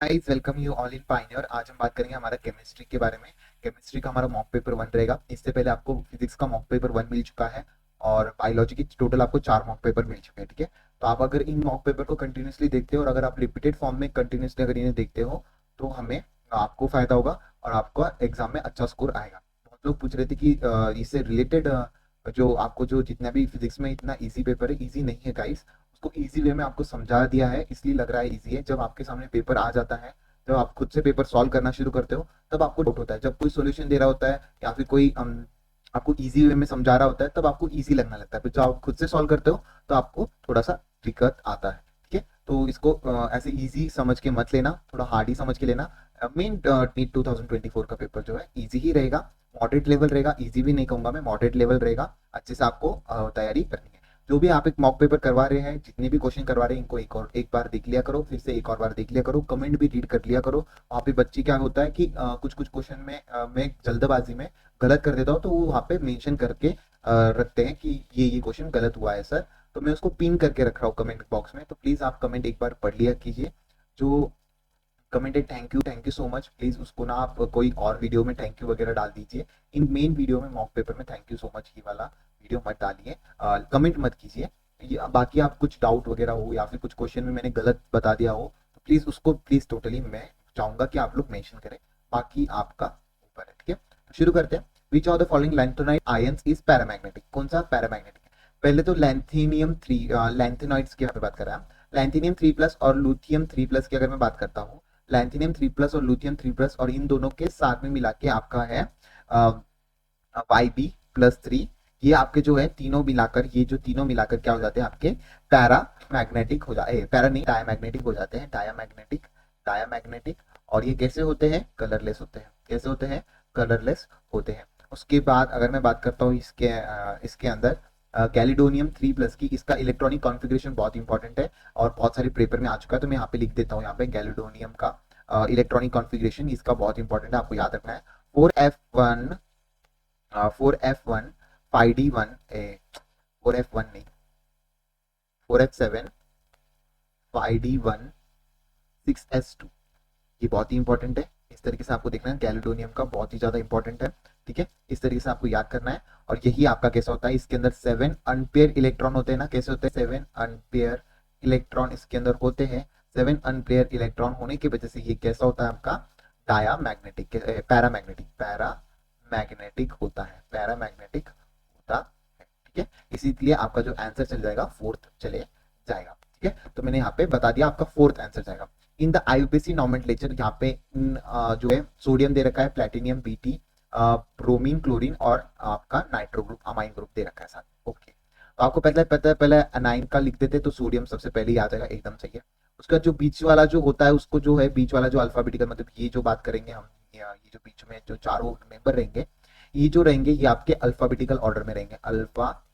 Guys welcome you all in pioneer. आज हम बात करेंगे हमारा केमिस्ट्री के बारे में। केमिस्ट्री का हमारा मॉक पेपर 1 रहेगा। इससे पहले आपको फिजिक्स का मॉक पेपर 1 मिल चुका है और बायोलॉजी की टोटल आपको 4 मॉक पेपर मिल चुके हैं। ठीक है, तो आप अगर इन मॉक पेपर को कंटिन्यूसली देखते हो और अगर आप रिपीटेड फॉर्म में कंटिन्यूसली अगर इन्हें देखते हो तो हमें आपको फायदा होगा और आपका एग्जाम में अच्छा स्कोर आएगा। बहुत लोग पूछ रहे थे कि इससे रिलेटेड जो आपको जो जितना भी फिजिक्स में इतना ईजी पेपर है, ईजी नहीं है गाइस। उसको ईजी वे में आपको समझा दिया है, इसलिए लग रहा है ईजी है। जब आपके सामने पेपर आ जाता है, जब आप खुद से पेपर सॉल्व करना शुरू करते हो, तब आपको डाउट होता है। जब कोई सॉल्यूशन दे रहा होता है या फिर कोई आपको इजी वे में समझा रहा होता है, तब आपको इजी लगने लगता है। फिर जब आप खुद से सॉल्व करते हो तो आपको थोड़ा सा दिक्कत आता है। ठीक है, तो इसको ऐसे इजी समझ के मत लेना, थोड़ा हार्ड ही समझ के लेना। मेन नीट 2024 का पेपर जो है इजी ही रहेगा, मॉडरेट लेवल रहेगा। इजी भी नहीं कहूंगा मैं, मॉडरेट लेवल रहेगा। अच्छे से आपको तैयारी करनी है। जो भी आप एक मॉक पेपर करवा रहे हैं, जितने भी क्वेश्चन करवा रहे हैं, इनको एक बार देख लिया करो, फिर से एक और बार देख लिया करो, कमेंट भी रीड कर लिया करो। वहाँ पे बच्चे क्या होता है कि कुछ कुछ क्वेश्चन में मैं जल्दबाजी में गलत कर देता हूँ, तो वो वहाँ पे मेंशन करके रखते हैं कि ये क्वेश्चन गलत हुआ है सर। तो मैं उसको पिन करके रख रहा हूँ कमेंट बॉक्स में। तो प्लीज आप कमेंट एक बार पढ़ लिया कीजिए। जो कमेंट है thank you so much, please उसको ना आप कोई और वीडियो में थैंक यू वगैरह डाल दीजिए। इन मेन वीडियो में मॉक पेपर में थैंक यू सो मच ये वाला वीडियो मत डालिए, कमेंट मत कीजिए। बाकी आप कुछ डाउट वगैरह हो या फिर कुछ क्वेश्चन में मैंने गलत बता दिया हो तो प्लीज उसको प्लीज टोटली मैं चाहूंगा कि आप लोग मेंशन करें। बाकी आपका ऊपर है। ठीक है, तो शुरू करते हैं। विच of the following lanthanide ions is paramagnetic? कौन सा पैरामैग्नेटिक है? पहले तो लैंथेनियम 3 लैंथेनॉइड्स की यहाँ पे बात कर रहे हैं। लैंथेनियम 3+ और लूथियम 3+ की अगर मैं बात करता हूँ, लैंथेनियम 3+ और लूथियम 3+ और इन दोनों के साथ में मिला के आपका है YB+3। ये आपके जो है तीनों मिलाकर, ये जो तीनों मिलाकर क्या हो जाते हैं आपके पैरा मैग्नेटिक हो जाते हैं। पैरा नहीं, डायमैग्नेटिक हो जाते हैं। Diamagnetic, diamagnetic. और ये कैसे होते हैं? कलरलेस होते हैं। कैसे होते हैं? कलरलेस होते हैं। उसके बाद अगर मैं बात करता हूँ इसके अंदर कैलिडोनियम 3+ की, इसका इलेक्ट्रॉनिक कॉन्फ़िगरेशन बहुत इंपॉर्टेंट है और बहुत सारे पेपर में आ चुका है। तो मैं यहाँ पे लिख देता हूँ, यहाँ पे कैलिडोनियम का इलेक्ट्रॉनिक कॉन्फ़िगरेशन इसका बहुत इंपॉर्टेंट है, आपको याद रखना है। 4F1, 4F1 5D1 4F1 नहीं, 4F7 5D1 6S2, ये बहुत ही इंपॉर्टेंट है। इस तरीके से आपको देखना है, कैलिडोनियम का बहुत ही ज्यादा इंपॉर्टेंट है। ठीक है, इस तरीके से आपको याद करना है। और यही आपका कैसा होता है, इसके अंदर 7 अनपेयर इलेक्ट्रॉन होते हैं ना। कैसे होते हैं? 7 अनपेयर इलेक्ट्रॉन इसके अंदर होते हैं। 7 अनपेयर इलेक्ट्रॉन होने की वजह से ये कैसा होता है आपका? डायामैग्नेटिक, पैरामैग्नेटिक, पैरामैग्नेटिक होता है, पैरामैग्नेटिक होता है। ठीक है, इसीलिए आपका जो आंसर चल जाएगा फोर्थ चले जाएगा। ठीक है, तो मैंने यहाँ पे बता दिया, आपका फोर्थ आंसर जाएगा। इन द आईयूपीएसी नॉमेनक्लेचर, यहाँ पे जो है सोडियम दे रखा है, प्लेटिनियम, बीटी, ब्रोमीन, क्लोरीन और आपका नाइट्रो ग्रुप, अमाइन ग्रुप दे रखा है साथ में। ओके, तो आपको पता है पहले अनाइन का लिख देते तो सोडियम सबसे पहले ही आ जाएगा, एकदम सही है। उसका जो बीच वाला जो होता है, उसको जो है बीच वाला जो अल्फाबेटिकल, मतलब ये जो बात करेंगे हम, ये जो बीच में जो चारों मेंबर रहेंगे, ये जो रहेंगे ये आपके अल्फाबेटिकल ऑर्डर में रहेंगे। अल्फाबेटिकल,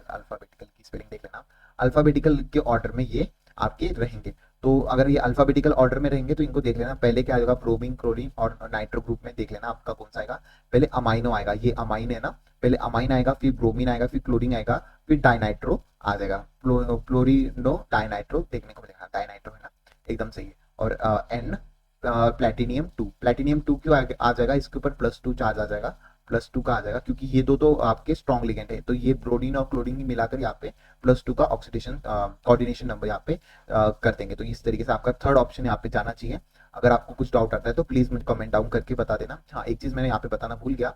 अल्फाबेटिकल की स्पेलिंग देख लेना। अल्फाबेटिकल के ऑर्डर में ये आपके रहेंगे। तो अगर ये अल्फाबेटिकल ऑर्डर में रहेंगे तो इनको देख लेना, पहले क्या आएगा? ब्रोमीन, क्लोरीन और नाइट्रो ग्रुप में देख लेना आपका कौन सा आएगा। पहले अमाइनो आएगा, ये अमाइन है ना, पहले अमाइन आएगा, फिर ब्रोमीन आएगा, फिर क्लोरीन आएगा, फिर डाइनाइट्रो आ जाएगा। फ्लोरिनो डाइनाइट्रो देखने को मिलेगा, डाइनाइट्रो है ना, एकदम सही है। और एन, प्लेटिनियम 2, प्लेटिनियम 2 क्यों आ जाएगा? इसके ऊपर +2 चार्ज आ जाएगा, +2 का आ जाएगा क्योंकि ये दो तो आपके स्ट्रॉन्ग लिगेंड है। तो ये ब्रोमीन और क्लोरीन मिलाकर यहाँ पे +2 का ऑक्सीडेशन कोऑर्डिनेशन नंबर यहाँ पे कर देंगे। तो इस तरीके से आपका थर्ड ऑप्शन यहाँ पे जाना चाहिए। अगर आपको कुछ डाउट आता है तो प्लीज मुझे कमेंट डाउन करके बता देना। हाँ, एक चीज मैंने यहाँ पे बताना भूल गया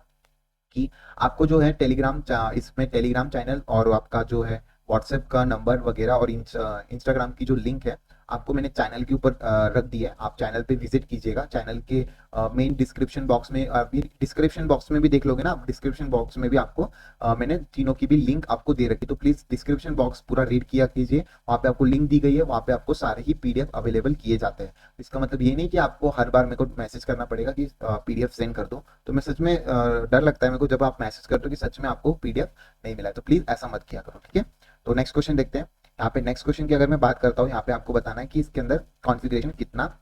कि आपको जो है टेलीग्राम, इसमें टेलीग्राम चैनल और आपका जो है व्हाट्सएप का नंबर वगैरह और इंस्टाग्राम की जो लिंक है आपको मैंने चैनल के ऊपर रख दी है। आप चैनल पे विजिट कीजिएगा। चैनल के मेन डिस्क्रिप्शन बॉक्स में, अभी डिस्क्रिप्शन बॉक्स में भी देख लोगे ना, डिस्क्रिप्शन बॉक्स में भी आपको मैंने तीनों की भी लिंक आपको दे रखी है। तो प्लीज डिस्क्रिप्शन बॉक्स पूरा रीड किया कीजिए, वहाँ पे आपको लिंक दी गई है, वहाँ पे आपको सारे ही पीडीएफ अवेलेबल किए जाते हैं। इसका मतलब ये नहीं कि आपको हर बार मेरे को मैसेज करना पड़ेगा कि पीडीएफ सेंड कर दो। तो मैं सच में डर लगता है मेरे को जब आप मैसेज करते हो कि सच में आपको पीडीएफ नहीं मिला है, तो प्लीज ऐसा मत किया करो। ठीक है, तो नेक्स्ट क्वेश्चन देखते हैं। यहाँ पे नेक्स्ट क्वेश्चन की अगर मैं बात करता हूँ, यहाँ पे आपको बताना है कि इसके अंदर कॉन्फ़िगरेशन कितना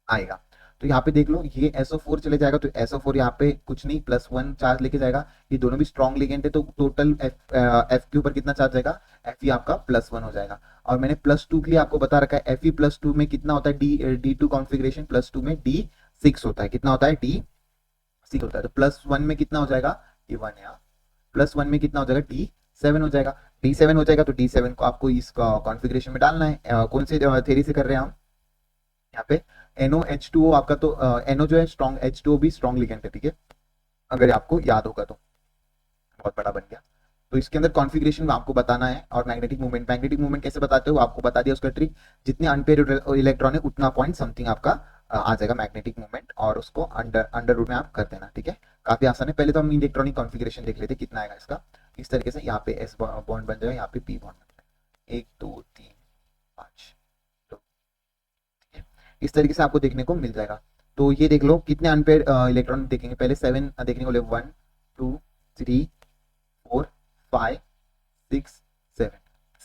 आएगा। तो यहाँ पे देख लो ये SO4 चले जाएगा, तो SO4 यहाँ पे कुछ नहीं +1 चार्ज लेके जाएगा। ये दोनों भी स्ट्रॉन्ग लिगेंड है, तो टोटल F के ऊपर कितना चार्ज जाएगा, Fe आपका +1 हो जाएगा। और मैंने +2 के लिए आपको बता रखा है Fe+2 में कितना होता है, D2 कॉन्फ़िगरेशन +2 में D6 होता है। कितना होता है, D6 होता है। तो +1 में कितना हो जाएगा, ये 1 है, +1 में कितना हो जाएगा, D7 हो जाएगा। D7 हो जाएगा तो D7 को आपको इस कॉन्फ़िगरेशन में डालना है। कौन से थ्योरी से कर रहे हैं हम, यहाँ पे NOH2O आपका, तो NO जो है स्ट्रॉन्ग, H2O भी स्ट्रॉन्ग लिगेंड है, ठीक है, अगर आपको याद होगा तो। बहुत बड़ा बन गया। तो इसके अंदर कॉन्फ़िगरेशन आपको बताना है। और मैग्नेटिक मूवमेंट कैसे बताते हो, आपको बता दिया उसका ट्रिक। जितने अनपेयर इलेक्ट्रॉन है उतना पॉइंट समथिंग आपका आ जाएगा मैग्नेटिक मूवमेंट, और उसको अंडर रूट में आप कर देना, ठीक है। काफी आसान है। पहले तो हम इलेक्ट्रॉनिक कॉन्फ़िगरेशन देख लेते कितना आएगा इसका। इस तरीके से यहाँ पे S बॉन्ड बन जाएगा, यहाँ पे P बॉन्ड बन जाएगा, 1 2 3 5 2, ठीक है। इस तरीके से आपको देखने को मिल जाएगा। तो ये देख लो कितने अनपेयर इलेक्ट्रॉन देखेंगे, पहले 7 देखने को मिले, 1 2 3 4 5 6 7,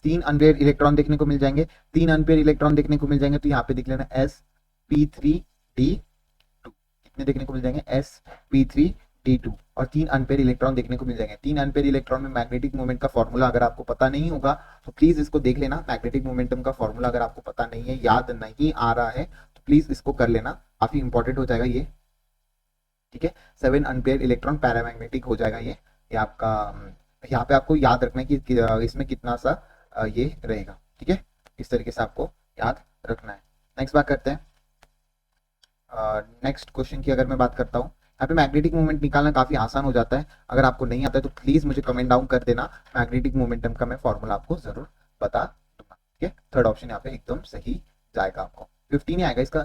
3 अनपेयर इलेक्ट्रॉन देखने को मिल जाएंगे। 3 अनपेयर इलेक्ट्रॉन देखने को मिल जाएंगे, तो यहाँ पे देख लेना sp3d2 कितने देखने को मिल जाएंगे, sp3d2, और 3 अनपेयर इलेक्ट्रॉन देखने को मिल जाएंगे। 3 अनपेयर इलेक्ट्रॉन में मैग्नेटिक मोमेंट का फॉर्मूला अगर आपको पता नहीं होगा तो प्लीज इसको देख लेना। मैग्नेटिक मोमेंटम का फॉर्मूला अगर आपको पता नहीं है, याद नहीं आ रहा है, तो प्लीज इसको कर लेना, काफी इंपॉर्टेंट हो जाएगा ये, ठीक है। 7 अनपेयर इलेक्ट्रॉन पैरामैग्नेटिक हो जाएगा ये आपका। यहाँ पे आपको याद रखना है कि इसमें कितना सा ये रहेगा, ठीक है। इस तरीके से आपको याद रखना है। नेक्स्ट बात करते हैं, नेक्स्ट क्वेश्चन की अगर मैं बात करता हूँ, यहाँ पे मैग्नेटिक मोमेंट निकालना काफी आसान हो जाता है। अगर आपको नहीं आता है तो प्लीज मुझे कमेंट डाउन कर देना, मैग्नेटिक मोमेंटम का मैं फॉर्मूला आपको जरूर बता दूंगा, ठीक है। थर्ड ऑप्शन यहाँ पे एकदम सही जाएगा आपको। 15 ही आएगा इसका।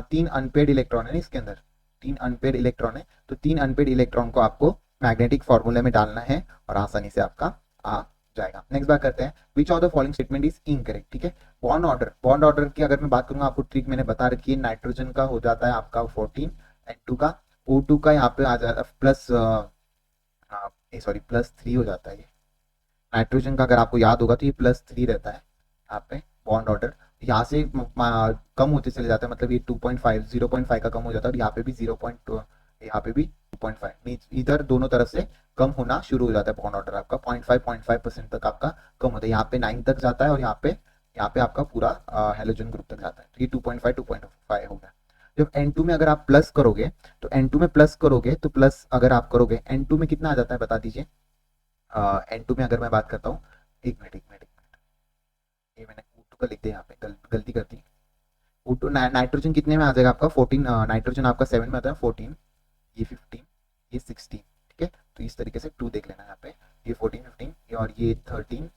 3 अनपेयर्ड इलेक्ट्रॉन है इसके अंदर, 3 अनपेयर्ड इलेक्ट्रॉन है, तो 3 अनपेयर्ड इलेक्ट्रॉन को आपको मैग्नेटिक फॉर्मूले में डालना है और आसानी से आपका आ जाएगा। नेक्स्ट बात करते हैं, विच of the following statement is incorrect, ठीक है। बॉन्ड ऑर्डर की अगर मैं बात करूंगा, आपको ट्रिक मैंने बता रखी है। नाइट्रोजन का हो जाता है आपका 14, N2 का, O2 का यहाँ पे आ जाता है +3 हो जाता है। ये नाइट्रोजन का अगर आपको याद होगा तो ये +3 रहता है यहाँ पे बॉन्ड ऑर्डर। यहाँ से कम होते चले जाते हैं, मतलब ये 2.5 0.5 का कम हो जाता है, और यहाँ पे भी 0.2, यहाँ पे भी 2.5, इधर दोनों तरफ से कम होना शुरू हो जाता है बॉन्ड ऑर्डर आपका। 0.5% तक आपका कम होता है। यहाँ पे 9 तक जाता है, और यहाँ पे आपका पूरा हेलोजन ग्रुप तक जाता है। तो ये 2.5 हो गया। जब N2 में अगर आप प्लस करोगे, तो N2 में प्लस करोगे, तो प्लस अगर आप करोगे N2 में कितना आ जाता है बता दीजिए। N2 में अगर मैं बात करता हूँ, एक मिनट, ये मैंने O2 का लिख दिया यहाँ पे, गलती कर दी। O2 नाइट्रोजन कितने में आ जाएगा आपका, 14, नाइट्रोजन आपका 7 में आता है, 14, ये 15, ये 16, ठीक है। तो इस तरीके से 2 देख लेना यहाँ पे, ये 14 15, ये और ये 13,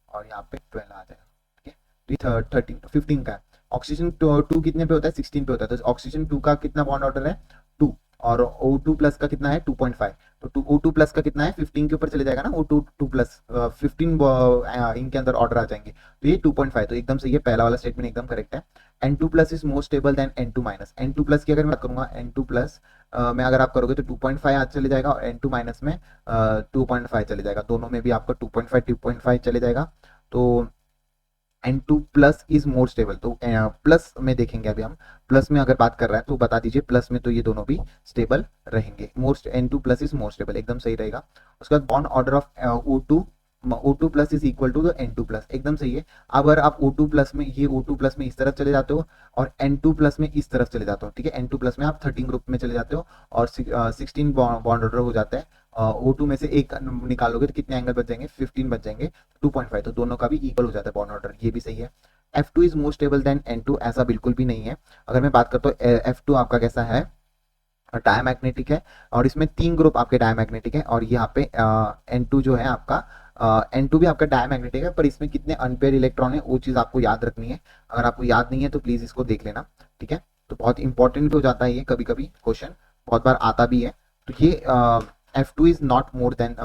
और यहाँ पे 12 आ जाएगा, ठीक है। तो ये 13 15 का है। ऑक्सीजन 2 कितने पे होता है, 16 पे होता है। तो ऑक्सीजन 2 का कितना बॉन्ड ऑर्डर है, 2, और O2 प्लस का कितना है, 2.5। तो O2 प्लस का कितना है, 15 के ऊपर चले जाएगा ना, O2 2 प्लस 15 इनके अंदर ऑर्डर आ जाएंगे, तो ये 2.5। तो एकदम सही है, पहला वाला स्टेटमेंट एकदम करेक्ट है। N2 plus is more stable then N2 minus. N2 plus की अगर मैं बात करूंगा, N2 प्लस में अगर आप करोगे तो 2.5 आज चले जाएगा, और N2 माइनस में 2.5 चले जाएगा। दोनों में भी आपका 2.5 चले जाएगा। तो N2 plus is more stable. तो प्लस में देखेंगे अभी हम, प्लस में अगर बात कर रहा है तो बता दीजिए, प्लस में तो ये दोनों भी स्टेबल रहेंगे। N2 plus is more stable, एकदम सही रहेगा। उसके बाद bond order of O2 plus is equal to N2 plus, एकदम सही है। अगर आप O2 प्लस में, ये O2 प्लस में इस तरफ चले जाते हो, और N2 प्लस में इस तरफ चले जाते हो, ठीक है। N2 प्लस में आप 13 ग्रुप में चले जाते हो, और 16 बॉन्ड ऑर्डर हो जाता है। O2 में से एक निकालोगे तो कितने एंगल बच जाएंगे, 15 बच जाएंगे, 2.5। तो दोनों का भी इक्वल हो जाता है बॉन्ड ऑर्डर, ये भी सही है। F2 is more stable then N2, ऐसा बिल्कुल भी नहीं है। अगर मैं बात करता हूँ F2 आपका कैसा है, डायमैग्नेटिक है, और इसमें 3 ग्रुप आपके डायमैग्नेटिक है। और यहाँ पे N2 जो है आपका, N2 भी आपका डायमैग्नेटिक है, पर इसमें कितने अनपेयर इलेक्ट्रॉन है वो चीज आपको याद रखनी है। अगर आपको याद नहीं है तो प्लीज इसको देख लेना, ठीक है। तो बहुत इंपॉर्टेंट भी हो जाता है ये, कभी कभी क्वेश्चन बहुत बार आता भी है। तो ये F2 is not more than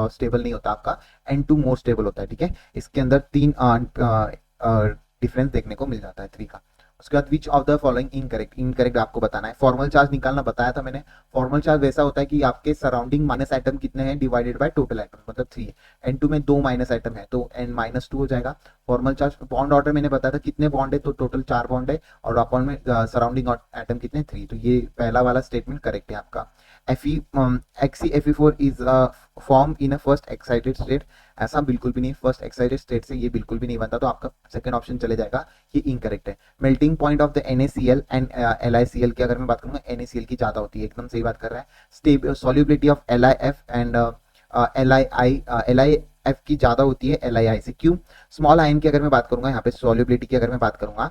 stable नहीं होता आपका, N2 मोर स्टेबल होता है, ठीक है। इसके अंदर 3 डिफरेंस देखने को मिल जाता है 3 का। उसके बाद विच of the following incorrect, incorrect आपको बताना है। फॉर्मल चार्ज निकालना बताया था मैंने। फॉर्मल चार्ज वैसा होता है कि आपके सराउंडिंग माइनस आइटम कितने हैं डिवाइडेड बाय टोटल आइटम, मतलब 3 है। N2 में 2 माइनस आइटम है तो N-2 हो जाएगा। फॉर्मल चार्ज बॉन्ड ऑर्डर मैंने बताया था कितने बॉन्ड है, तो टोटल 4 बॉन्ड है, और अपॉन में सराउंडिंग आइटम कितने 3, तो ये पहला वाला स्टेटमेंट करेक्ट है आपका। XeFe4 is form in a first excited state, ऐसा बिल्कुल भी नहीं, फर्स्ट एक्साइटेड स्टेट से ये बिल्कुल भी नहीं बनता, तो आपका सेकंड ऑप्शन चले जाएगा, ये इनकरेक्ट है। Melting point of the NaCl and LiCl की अगर मैं बात करूंगा, NaCl की ज्यादा होती है, एकदम सही बात कर रहा है। Stable solubility of LiF and LiF की ज्यादा होती है LiI से, क्यों? स्मॉल आयन की अगर मैं बात करूंगा, यहाँ पे सॉल्युबिलिटी की अगर मैं बात करूंगा,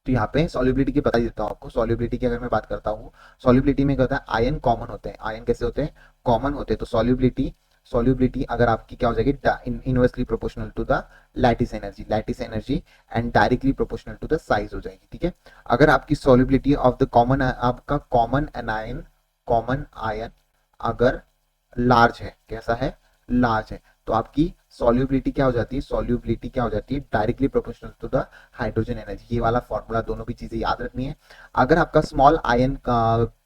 तो यहाँ पे सॉल्युबिलिटी की बता देता हूँ आपको। सॉल्युबिलिटी की अगर मैं बात करता हूँ, सॉल्युबिलिटी में क्या होता है, आयन कॉमन होते हैं। आयन कैसे होते हैं? कॉमन होते हैं। तो सॉल्युबिलिटी, सॉल्युबिलिटी अगर आपकी क्या हो जाएगी, inversely proportional to the lattice energy, lattice energy and directly proportional to the size हो जाएगी, ठीक है। अगर आपकी सॉल्युबिलिटी ऑफ द कॉमन, आपका कॉमन आयन अगर लार्ज है, कैसा है? लार्ज है, तो आपकी सॉल्युबिलिटी क्या हो जाती है? सॉल्युबिलिटी क्या हो जाती है? Directly proportional to the hydrogen energy. ये वाला फॉर्मूला दोनों भी चीजें याद रखनी है। अगर आपका स्मॉल आयन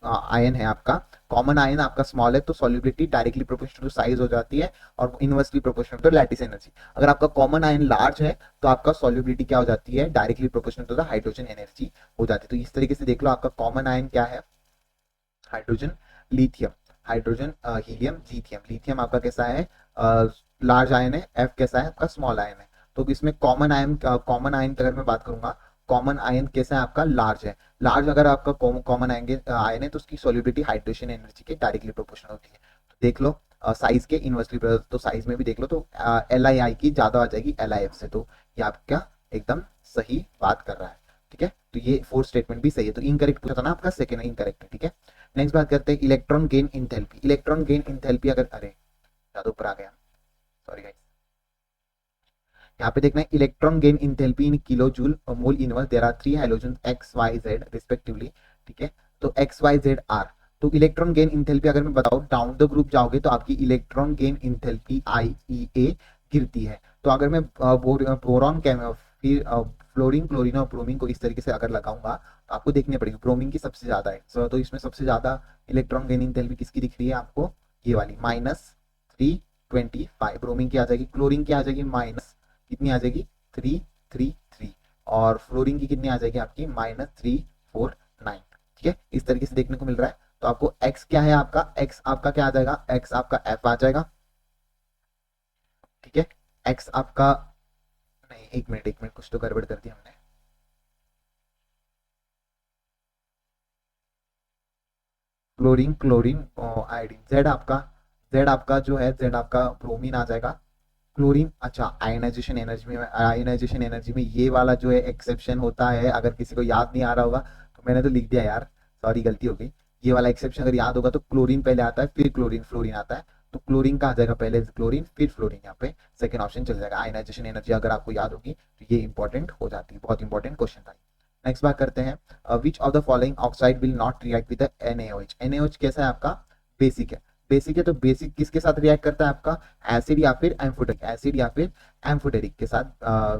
आयन है, आपका कॉमन आयन आपका स्मॉल है, तो solubility directly proportional to size हो जाती है और inversely proportional to lattice energy. अगर आपका कॉमन आयन लार्ज है, तो आपका सॉल्युबिलिटी क्या हो जाती है? Directly proportional to the hydrogen energy हो जाती है। तो इस तरीके से देख लो, आपका कॉमन आयन क्या है? Hydrogen, lithium, hydrogen, helium, lithium. Lithium आपका कैसा है? लार्ज आयन है। एफ कैसा है? आपका स्मॉल आयन है। तो इसमें कॉमन आयन की अगर मैं बात करूंगा, कॉमन आयन कैसा है? आपका लार्ज है। लार्ज अगर आपका कॉमन आयन है, तो उसकी सॉल्युबिलिटी हाइड्रोजन एनर्जी के डायरेक्टली प्रोपोर्शनल होती है। तो देख लो साइज के इनवर्सली, तो साइज में भी देख लो, तो LiI की ज्यादा आ जाएगी LiF से, तो ये आपका एकदम सही बात कर रहा है, ठीक है। तो ये फोर्थ स्टेटमेंट भी सही है। तो इनकरेक्ट पूछा था ना आपका, सेकंड इनकरेक्ट है, ठीक है। नेक्स्ट बात करते हैं electron gain enthalpy. Electron gain enthalpy अगर, अरे ज्यादा ऊपर आ गया, सॉरी गाइस। यहाँ पे देखना है electron gain enthalpy in kilo joule mole inverse, there are 3 hydrogen XYZ respectively, ठीक है। तो XYZ तो इलेक्ट्रॉन गेन इंथैल्पी अगर मैं बताऊं, डाउन द ग्रुप जाओगे तो आपकी इलेक्ट्रॉन गेन इंथैल्पी IEA गिरती है। तो अगर मैं बोरॉन फिर फ्लोरीन, क्लोरीन और ब्रोमीन को इस तरीके से अगर लगाऊंगा, तो आपको देखने पड़ेगी ब्रोमीन की सबसे ज्यादा है। तो इसमें सबसे ज्यादा इलेक्ट्रॉन गेन इंथैल्पी किसकी दिख रही है आपको? ये वाली -325 ब्रोमीन की आ जाएगी। क्लोरीन की आ जाएगी माइनस कितनी आ जाएगी? 333। और फ्लोरीन की कितनी आ जाएगी आपकी? -349, ठीक है। इस तरीके से देखने को मिल रहा है। तो आपको एक्स क्या है? आपका एक्स आपका क्या आ जाएगा? एक्स आपका एफ आ जाएगा, ठीक है। एक्स आपका, नहीं एक मिनट कुछ तो गड़बड़ कर दी हमने। क्लोरीन, क्लोरीन, आयोडीन, जेड आपका जो है, जेड आपका ब्रोमीन आ जाएगा। क्लोरीन, अच्छा आयनाइजेशन एनर्जी में ये वाला जो है एक्सेप्शन होता है, अगर किसी को याद नहीं आ रहा होगा तो मैंने तो लिख दिया यार, सॉरी गलती हो गई। ये वाला एक्सेप्शन अगर याद होगा तो क्लोरीन पहले आता है, फिर क्लोरीन, फ्लोरीन आता है। तो क्लोरीन का आ जाएगा पहले क्लोरीन, फिर फ्लोरीन, यहाँ पे सेकंड ऑप्शन चल जाएगा। आयनाइजेशन एनर्जी अगर आपको याद होगी तो ये इंपॉर्टेंट हो जाती है, बहुत इंपॉर्टेंट क्वेश्चन था। नेक्स्ट बात करते हैं, विच of the following oxide will not react with NaOH। NaOH कैसा है आपका? बेसिक है। बेसिक है तो बेसिक किसके साथ रिएक्ट करता है आपका? एसिड या फिर एम्फोटेरिक, एसिड या फिर एम्फोटेरिक के साथ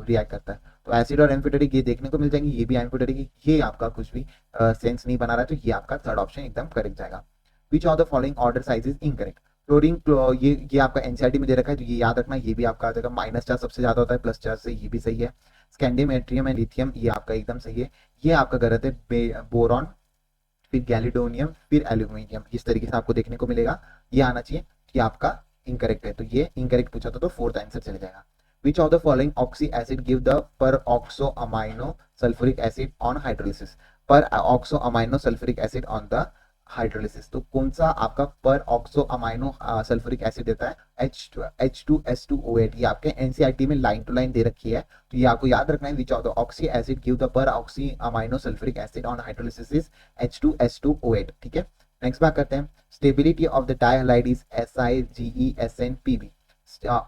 रिएक्ट करता है। तो एसिड और एम्फोटेरिक ये देखने को मिल जाएंगे, ये भी एम्फोटेरिक, ये आपका कुछ भी सेंस नहीं बना रहा है, तो ये आपका थर्ड ऑप्शन एकदम करेक्ट जाएगा। Which of the following order size is incorrect. Chlorine, ये आपका एनसीईआरटी में दे रखा है, तो ये याद रखना, ये भी आपका आ जाएगा। -4 सबसे ज्यादा होता है, +4 से, ये भी सही है। स्कैंडियम, एट्रियम एंड लिथियम, ये आपका एकदम सही है। ये आपका गलत है, बोरॉन, फिर गैलिडोनियम, फिर एल्यूमिनियम, इस तरीके से आपको देखने को मिलेगा। ये आना चाहिए कि आपका इनकरेक्ट है, तो ये इनकरेक्ट पूछा था, तो फोर्थ आंसर चले जाएगा। Which of the following oxy acid give the per oxo amino sulphuric acid on hydrolysis. Per oxo amino sulphuric acid on the hydrolysis, तो कौन सा आपका पर ऑक्सो अमाइनो सल्फ्यूरिक एसिड देता है? H2S2O8। ये आपके एनसीईआरटी में लाइन टू लाइन दे रखी है, तो ये आपको याद रखना है। Which of the oxy acid give the per oxy amino sulphuric acid on hydrolysis is H2S2O8, ठीक है। नेक्स्ट बात करते हैं, stability of the dihalide is SiGeSnPb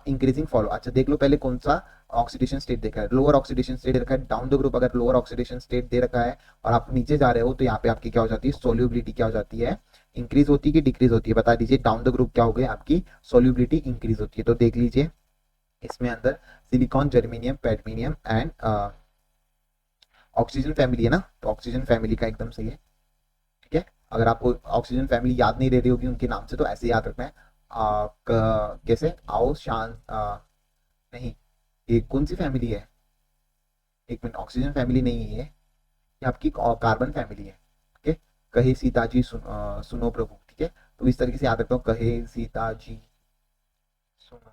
increasing follow. अच्छा देख लो पहले कौन सा ऑक्सीडेशन स्टेट देखा है। लोअर ऑक्सीडेशन स्टेट रखा है, डाउन द ग्रुप अगर लोअर ऑक्सीडेशन स्टेट दे रखा है और आप नीचे जा रहे हो, तो यहाँ पे आपकी क्या हो जाती है? सोल्यूबिलिटी क्या हो जाती है? इंक्रीज होती है कि डिक्रीज होती है? बता दीजिए। डाउन द ग्रुप क्या हो गया? आपकी सोल्यूबिलिटी इंक्रीज होती है। तो देख लीजिए इसमें अंदर सिलिकॉन, जर्मेनियम, पैडमिनियम एंड ऑक्सीजन फैमिली है ना, तो ऑक्सीजन फैमिली का एकदम सही है। ठीक है, अगर आपको ऑक्सीजन फैमिली याद नहीं रह रही होगी उनके नाम से, तो ऐसे याद रखना है। कैसे आओ शांत, नहीं, ये कौन सी फैमिली है, एक मिनट, ऑक्सीजन फैमिली नहीं है ये आपकी कार्बन फैमिली है। ठीक है, कहे सीता जी सुनो प्रभु। ठीक है, तो इस तरीके से याद रखता हूँ, कहे सीता जी सुनो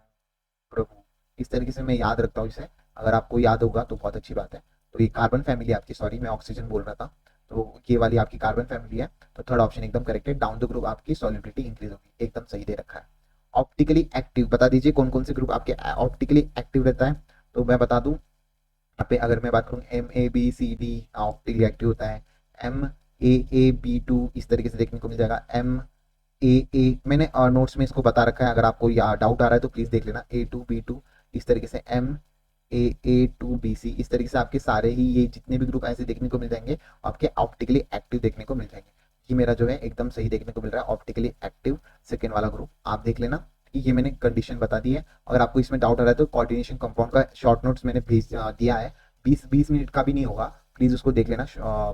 प्रभु, इस तरीके से मैं याद रखता हूँ इसे। अगर आपको याद होगा तो बहुत अच्छी बात है। तो ये कार्बन फैमिली आपकी, सॉरी मैं ऑक्सीजन बोल रहा था, तो ये वाली आपकी कार्बन फैमिली है। तो थर्ड ऑप्शन एकदम करेक्ट है, डाउन द ग्रुप आपकी सॉल्युबिलिटी इंक्रीज होगी, एकदम सही दे रखा है। ऑप्टिकली एक्टिव, बता दीजिए कौन कौन से ग्रुप आपके ऑप्टिकली एक्टिव रहता है। तो मैं बता दूं यहाँ पे, अगर मैं बात करूँ MABCD ऑप्टिकली एक्टिव होता है, MAAB2 इस तरीके से देखने को मिल जाएगा, MAA मैंने नोट्स में इसको बता रखा है, अगर आपको डाउट आ रहा है तो प्लीज देख लेना, A2B2 इस तरीके से, MAA2BC इस तरीके से आपके सारे ही ये जितने भी ग्रुप ऐसे देखने को मिल जाएंगे, आपके ऑप्टिकली एक्टिव देखने को मिल जाएंगे। ये मेरा जो है एकदम सही देखने को मिल रहा है, ऑप्टिकली एक्टिव सेकेंड वाला ग्रुप, आप देख लेना। ये मैंने कंडीशन बता दी है। अगर आपको इसमें डाउट आ रहा है तो कोऑर्डिनेशन कंपाउंड का शॉर्ट नोट्स मैंने भेज दिया है, 20 मिनट का भी नहीं होगा, प्लीज उसको देख लेना।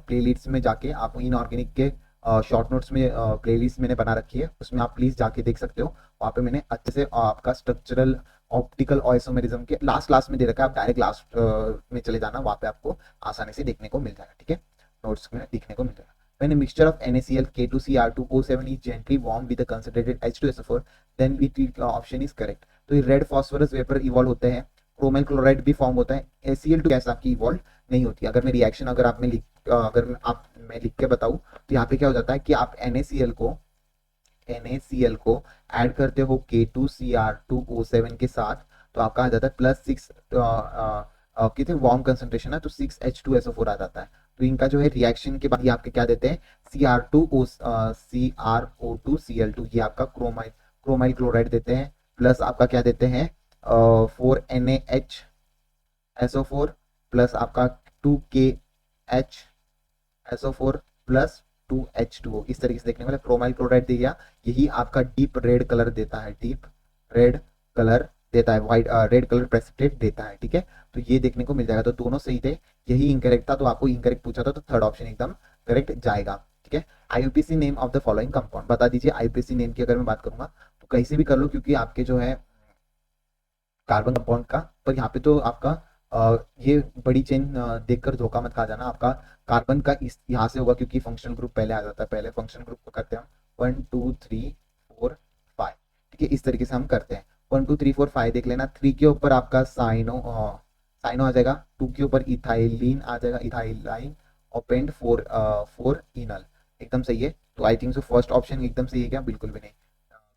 प्ले लिस्ट में जाके आप इनऑर्गेनिक के शॉर्ट नोट्स में प्ले लिस्ट मैंने बना रखी है, उसमें आप प्लीज जाके देख सकते हो। वहाँ पे मैंने अच्छे से आपका स्ट्रक्चरल ऑप्टिकल आइसोमेरिज्म के लास्ट में दे रखा है, आप डायरेक्ट लास्ट में चले जाना, वहाँ पे आपको आसानी से देखने को मिल जाएगा। ठीक है, नोट्स में दिखने को मिल जाएगा। When a mixture of NaCl, K2Cr2O7 is gently warmed with a concentrated H2SO4, then it option is correct। तो ये रेड फॉस्फोरस वेपर इवॉल्व होते हैं, क्रोमाइल क्लोराइड भी फॉर्म होता है, Cl2 गैस आपकी इवॉल्व नहीं होती। अगर मैं रिएक्शन अगर आप में मैं लिख के बताऊं तो यहाँ पे क्या हो जाता है कि आप NaCl को ऐड करते हो K2Cr2O7 के साथ, तो आपका आ जाता है +6 कितने वार्म कंसंट्रेशन है, तो 6H2SO4 आ जाता है। तो इनका जो है रिएक्शन के बाद ये आपके क्या देते हैं, CrO2Cl2, ये आपका क्रोमाइल क्लोराइड देते हैं, प्लस आपका क्या देते हैं 4NaHSO4 प्लस आपका 2KHSO4 प्लस 2H2O, इस तरीके से देखने वाले क्रोमाइल क्लोराइड दिया, यही आपका डीप रेड कलर देता है, डीप रेड कलर देता है, व्हाइट रेड कलर प्रेसिपिटेट देता है। ठीक है, तो ये देखने को मिल जाएगा। तो दोनों सही थे, यही इनकरेक्ट था, तो आपको इनकरेक्ट पूछा था, तो थर्ड ऑप्शन एकदम करेक्ट जाएगा। ठीक है, IUPAC name of the following compound, बता दीजिए IUPAC नेम की अगर मैं बात करूंगा तो कहीं से भी कर लो, क्योंकि आपके जो है कार्बन कंपाउंड का, पर यहाँ पे तो आपका ये बड़ी चेन देखकर धोखा मत खा जाना, आपका कार्बन का इस यहाँ से होगा, क्योंकि फंक्शनल ग्रुप पहले आ जाता है, पहले फंक्शनल ग्रुप को करते हैं हम 1 2 3 4 5। ठीक है, इस तरीके से हम करते हैं 1 2 3 4 5 देख लेना। 3 के ऊपर आपका साइनो आ जाएगा, 2 के ऊपर इथाइलिन आ जाएगा, इथाइलाइन, और पेंट 4 इनल, एकदम सही है। तो I think so first option एकदम सही है क्या, बिल्कुल भी नहीं,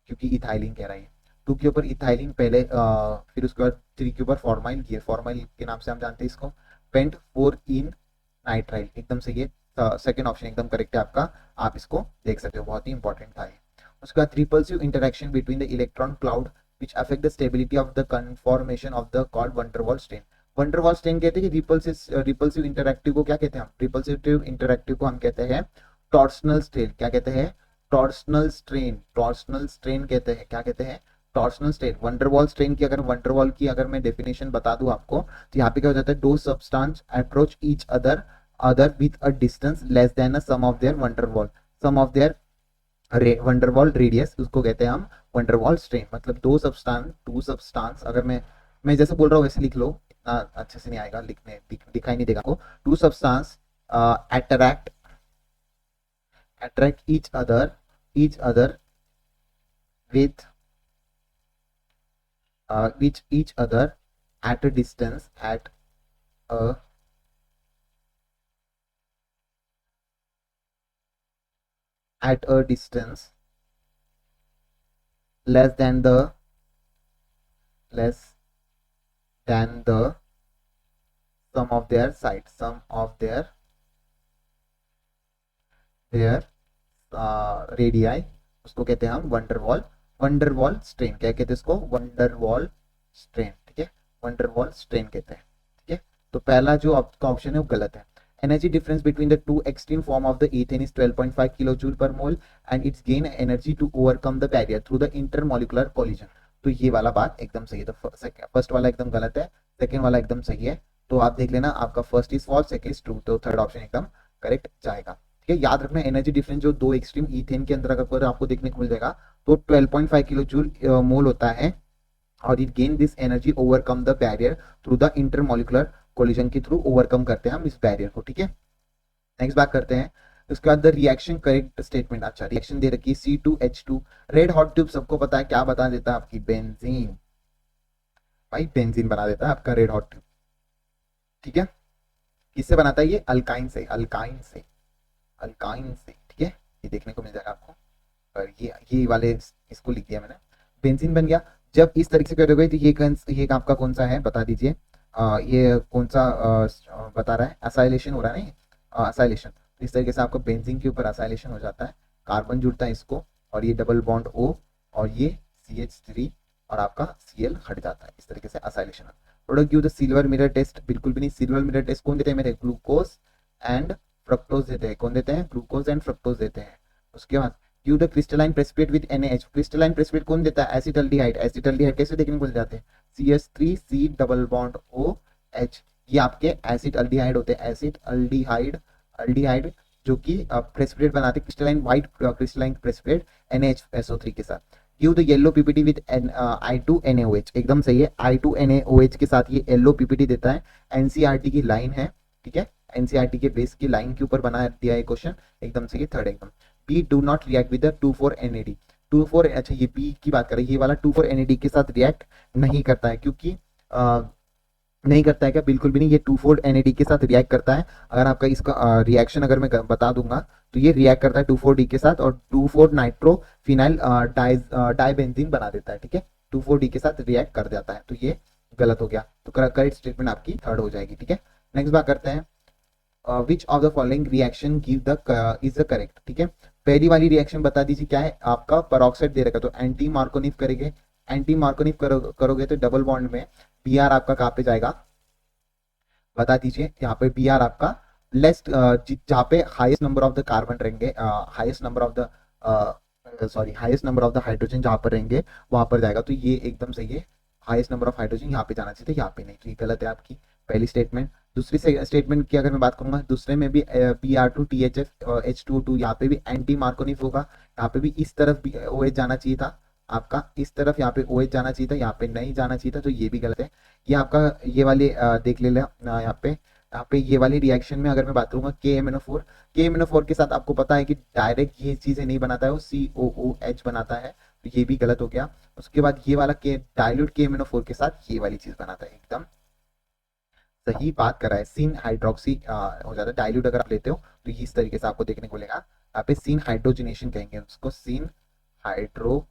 क्योंकि इथाइलिन कह रहा है। 2 के ऊपर इथाइलिन पहले, फिर उसके बाद 3 के ऊपर फॉर्माइल, ये फॉर्माइल के नाम से हम जानते हैं इसको, पेंट 4 इन नाइट्राइल, एकदम सही है। सेकंड ऑप्शन एकदम करेक्ट है आपका, आप इसको देख सकते हो, बहुत ही इंपॉर्टेंट था ये। उसके बाद repulsive interaction between the electron cloud which affect the stability of the conformation of the called van der Waals strain। van der Waals strain कहते हैं कि रिपल्सिव इंटरैक्टिव को क्या कहते हैं हम, रिपल्सिव इंटरैक्टिव को हम कहते हैं टॉर्सनल स्ट्रेन। क्या कहते हैं, टॉर्सनल स्ट्रेन, टॉर्सनल स्ट्रेन कहते हैं, क्या कहते हैं, torsional strain. van der Waals strain की अगर van der Waals की अगर मैं डेफिनेशन बता दूं आपको, तो यहाँ पे क्या हो जाता है, दो substance approach each other with a distance less than a sum of their van der Waals, sum of their van der Waals radius, उसको कहते हैं हम van der Waals स्ट्रेन। मतलब टू सब्सटेंस, अगर मैं जैसे बोल रहा हूँ वैसे लिख लो, इतना अच्छे से नहीं आएगा लिखने, दिखाई नहीं देगा आपको। Two substance attract each other with each other at a distance a at a distance less than the sum of their sides, sum of their radii, उसको कहते हैं हम वंडरवॉल स्ट्रेन। क्या कहते हैं इसको, वंडरवॉल स्ट्रेन। ठीक है, वंडरवॉल स्ट्रेन कहते हैं। ठीक है, तो पहला जो आपका ऑप्शन है वो गलत है। Energy difference between the two extreme form of the ethane is 12.5 kilo joule per mole and it's gain energy to overcome the barrier through the intermolecular collision. तो ये वाला बात एकदम सही है। तो फर्स्ट वाला एकदम गलत है, सेकेंड वाला एकदम सही है। तो आप देख लेना, आपका first is false, second is true, तो थर्ड ऑप्शन एकदम करेक्ट जाएगा। ठीक है, याद रखना एनर्जी डिफरेंस जो दो एक्सट्रीम ईथेन के अंदर अगर आपको देखने को मिल जाएगा तो 12.5 किलो जूल मोल होता है, और it gain this energy overcome the barrier through the intermolecular collision के थ्रू ओवरकम करते हैं हम इस बैरियर को। ठीक है, नेक्स्ट बात करते हैं। उसके बाद द रिएक्शन करेक्ट स्टेटमेंट, अच्छा रिएक्शन दे रखी है C2H2, रेड हॉट ट्यूब सबको पता है क्या बता देता है आपकी, बेंजीन, भाई बेंजीन बना देता है आपका रेड हॉट ट्यूब। ठीक है, किससे बनाता है ये, अल्काइन से, अल्काइन से, अल्काइन से। ठीक है, ये देखने को मिल जाएगा आपको, और ये वाले इसको लिख दिया मैंने, बेंजीन बन गया। जब इस तरीके से करोगे तो ये आपका कौन सा है बता दीजिए, ये कौन सा बता रहा है, असाइलेशन हो रहा है नहीं, असाइलेशन। तो इस तरीके से आपको बेंजीन के ऊपर असाइलेशन हो जाता है, कार्बन जुड़ता है इसको, और ये डबल बॉन्ड O, और ये CH3, और आपका Cl हट जाता है, इस तरीके से acylation. Product give the silver mirror test, बिल्कुल भी नहीं, सिल्वर मिरर टेस्ट कौन देते हैं मेरे, ग्लूकोज एंड फ्रक्टोज देते हैं, कौन देते हैं, ग्लूकोज एंड फ्रक्टोज देते हैं। उसके बाद give the crystalline precipitate with NaH, crystalline precipitate कौन देता है, एसिटाल्डिहाइड, एसिटाल्डिहाइड कैसे देखने को मिल जाते हैं, CH3C डबल बॉन्ड OH, ये आपके एसिड अल्डिहाइड होते हैं, एसिड अल्डिहाइड, अल्डिहाइड जो कि प्रेसिपिटेट बनाते हैं, crystalline white crystalline precipitate NaHSO3 के साथ। Give the yellow PPT with I2NaOH, एकदम सही है, I2NaOH के साथ ये येलो पीपीटी देता है, NCERT की लाइन है। ठीक है, NCERT के बेस की लाइन के ऊपर बना दिया है क्वेश्चन, एकदम सही है, थर्ड एकदम। B do not react with the 2,4-NAD, 2,4, अच्छा ये बी की बात करें, ये वाला 2,4-NAD के साथ रिएक्ट नहीं करता है, क्योंकि नहीं करता है क्या, बिल्कुल भी नहीं, ये 2,4-NAD के साथ रिएक्ट करता है। अगर आपका इसका रिएक्शन अगर मैं बता दूंगा तो ये रिएक्ट करता है 2,4-D के साथ, और 2,4-नाइट्रोफिनाइल डाइबेंजीन बना देता है। ठीक है, 2,4-D के साथ रिएक्ट कर जाता है, तो ये गलत हो गया, तो करेक्ट स्टेटमेंट आपकी थर्ड हो जाएगी। ठीक है, नेक्स्ट बात करते हैं, विच of the following reaction give the is the correct. ठीक है, पहली वाली रिएक्शन बता दीजिए क्या है, आपका पेरोक्साइड दे रखा, तो एंटी मार्कोनिफ करेंगे, एंटी मार्कोनिफ करोगे तो डबल बॉन्ड में Br आपका कहाँ पे जाएगा, बता दीजिए, यहाँ पे Br आपका लेस्ट, जहाँ पे highest number of the carbon रहेंगे, highest number of the sorry highest number of the hydrogen जहाँ पर रहेंगे वहां पर जाएगा, तो ये एकदम सही है, हाईएस्ट नंबर ऑफ हाइड्रोजन यहाँ पे जाना चाहिए था, यहाँ पे नहीं, तो ये गलत है आपकी पहली स्टेटमेंट। दूसरी स्टेटमेंट की अगर मैं बात करूंगा, दूसरे में भी Br2THF H2O2, यहाँ पे भी एंटी मार्कोनिफ होगा, यहाँ पे भी इस तरफ भी OH जाना चाहिए था आपका, इस तरफ यहाँ पे OH जाना चाहिए था, यहाँ पे नहीं जाना चाहिए था, तो ये भी गलत है। ये आपका ये वाले देख ले यहाँ पे ये वाली रिएक्शन में अगर मैं बात करूंगा KMNO4 के साथ आपको पता है कि डायरेक्ट ये चीजें नहीं बनाता है, वो COOH बनाता है, तो ये भी गलत हो गया। उसके बाद ये वाला डाइल्यूट KMNO4 के साथ ये वाली चीज बनाता है, एकदम सही बात कर रहा है, सिन हाइड्रोक्सी हो जाता है, डाइल्यूट अगर आप लेते हो तो इस तरीके से आपको देखने को मिलेगा, यहाँ पे सिन हाइड्रोजिनेशन कहेंगे उसको, सिन हाइड्रोजिनेशन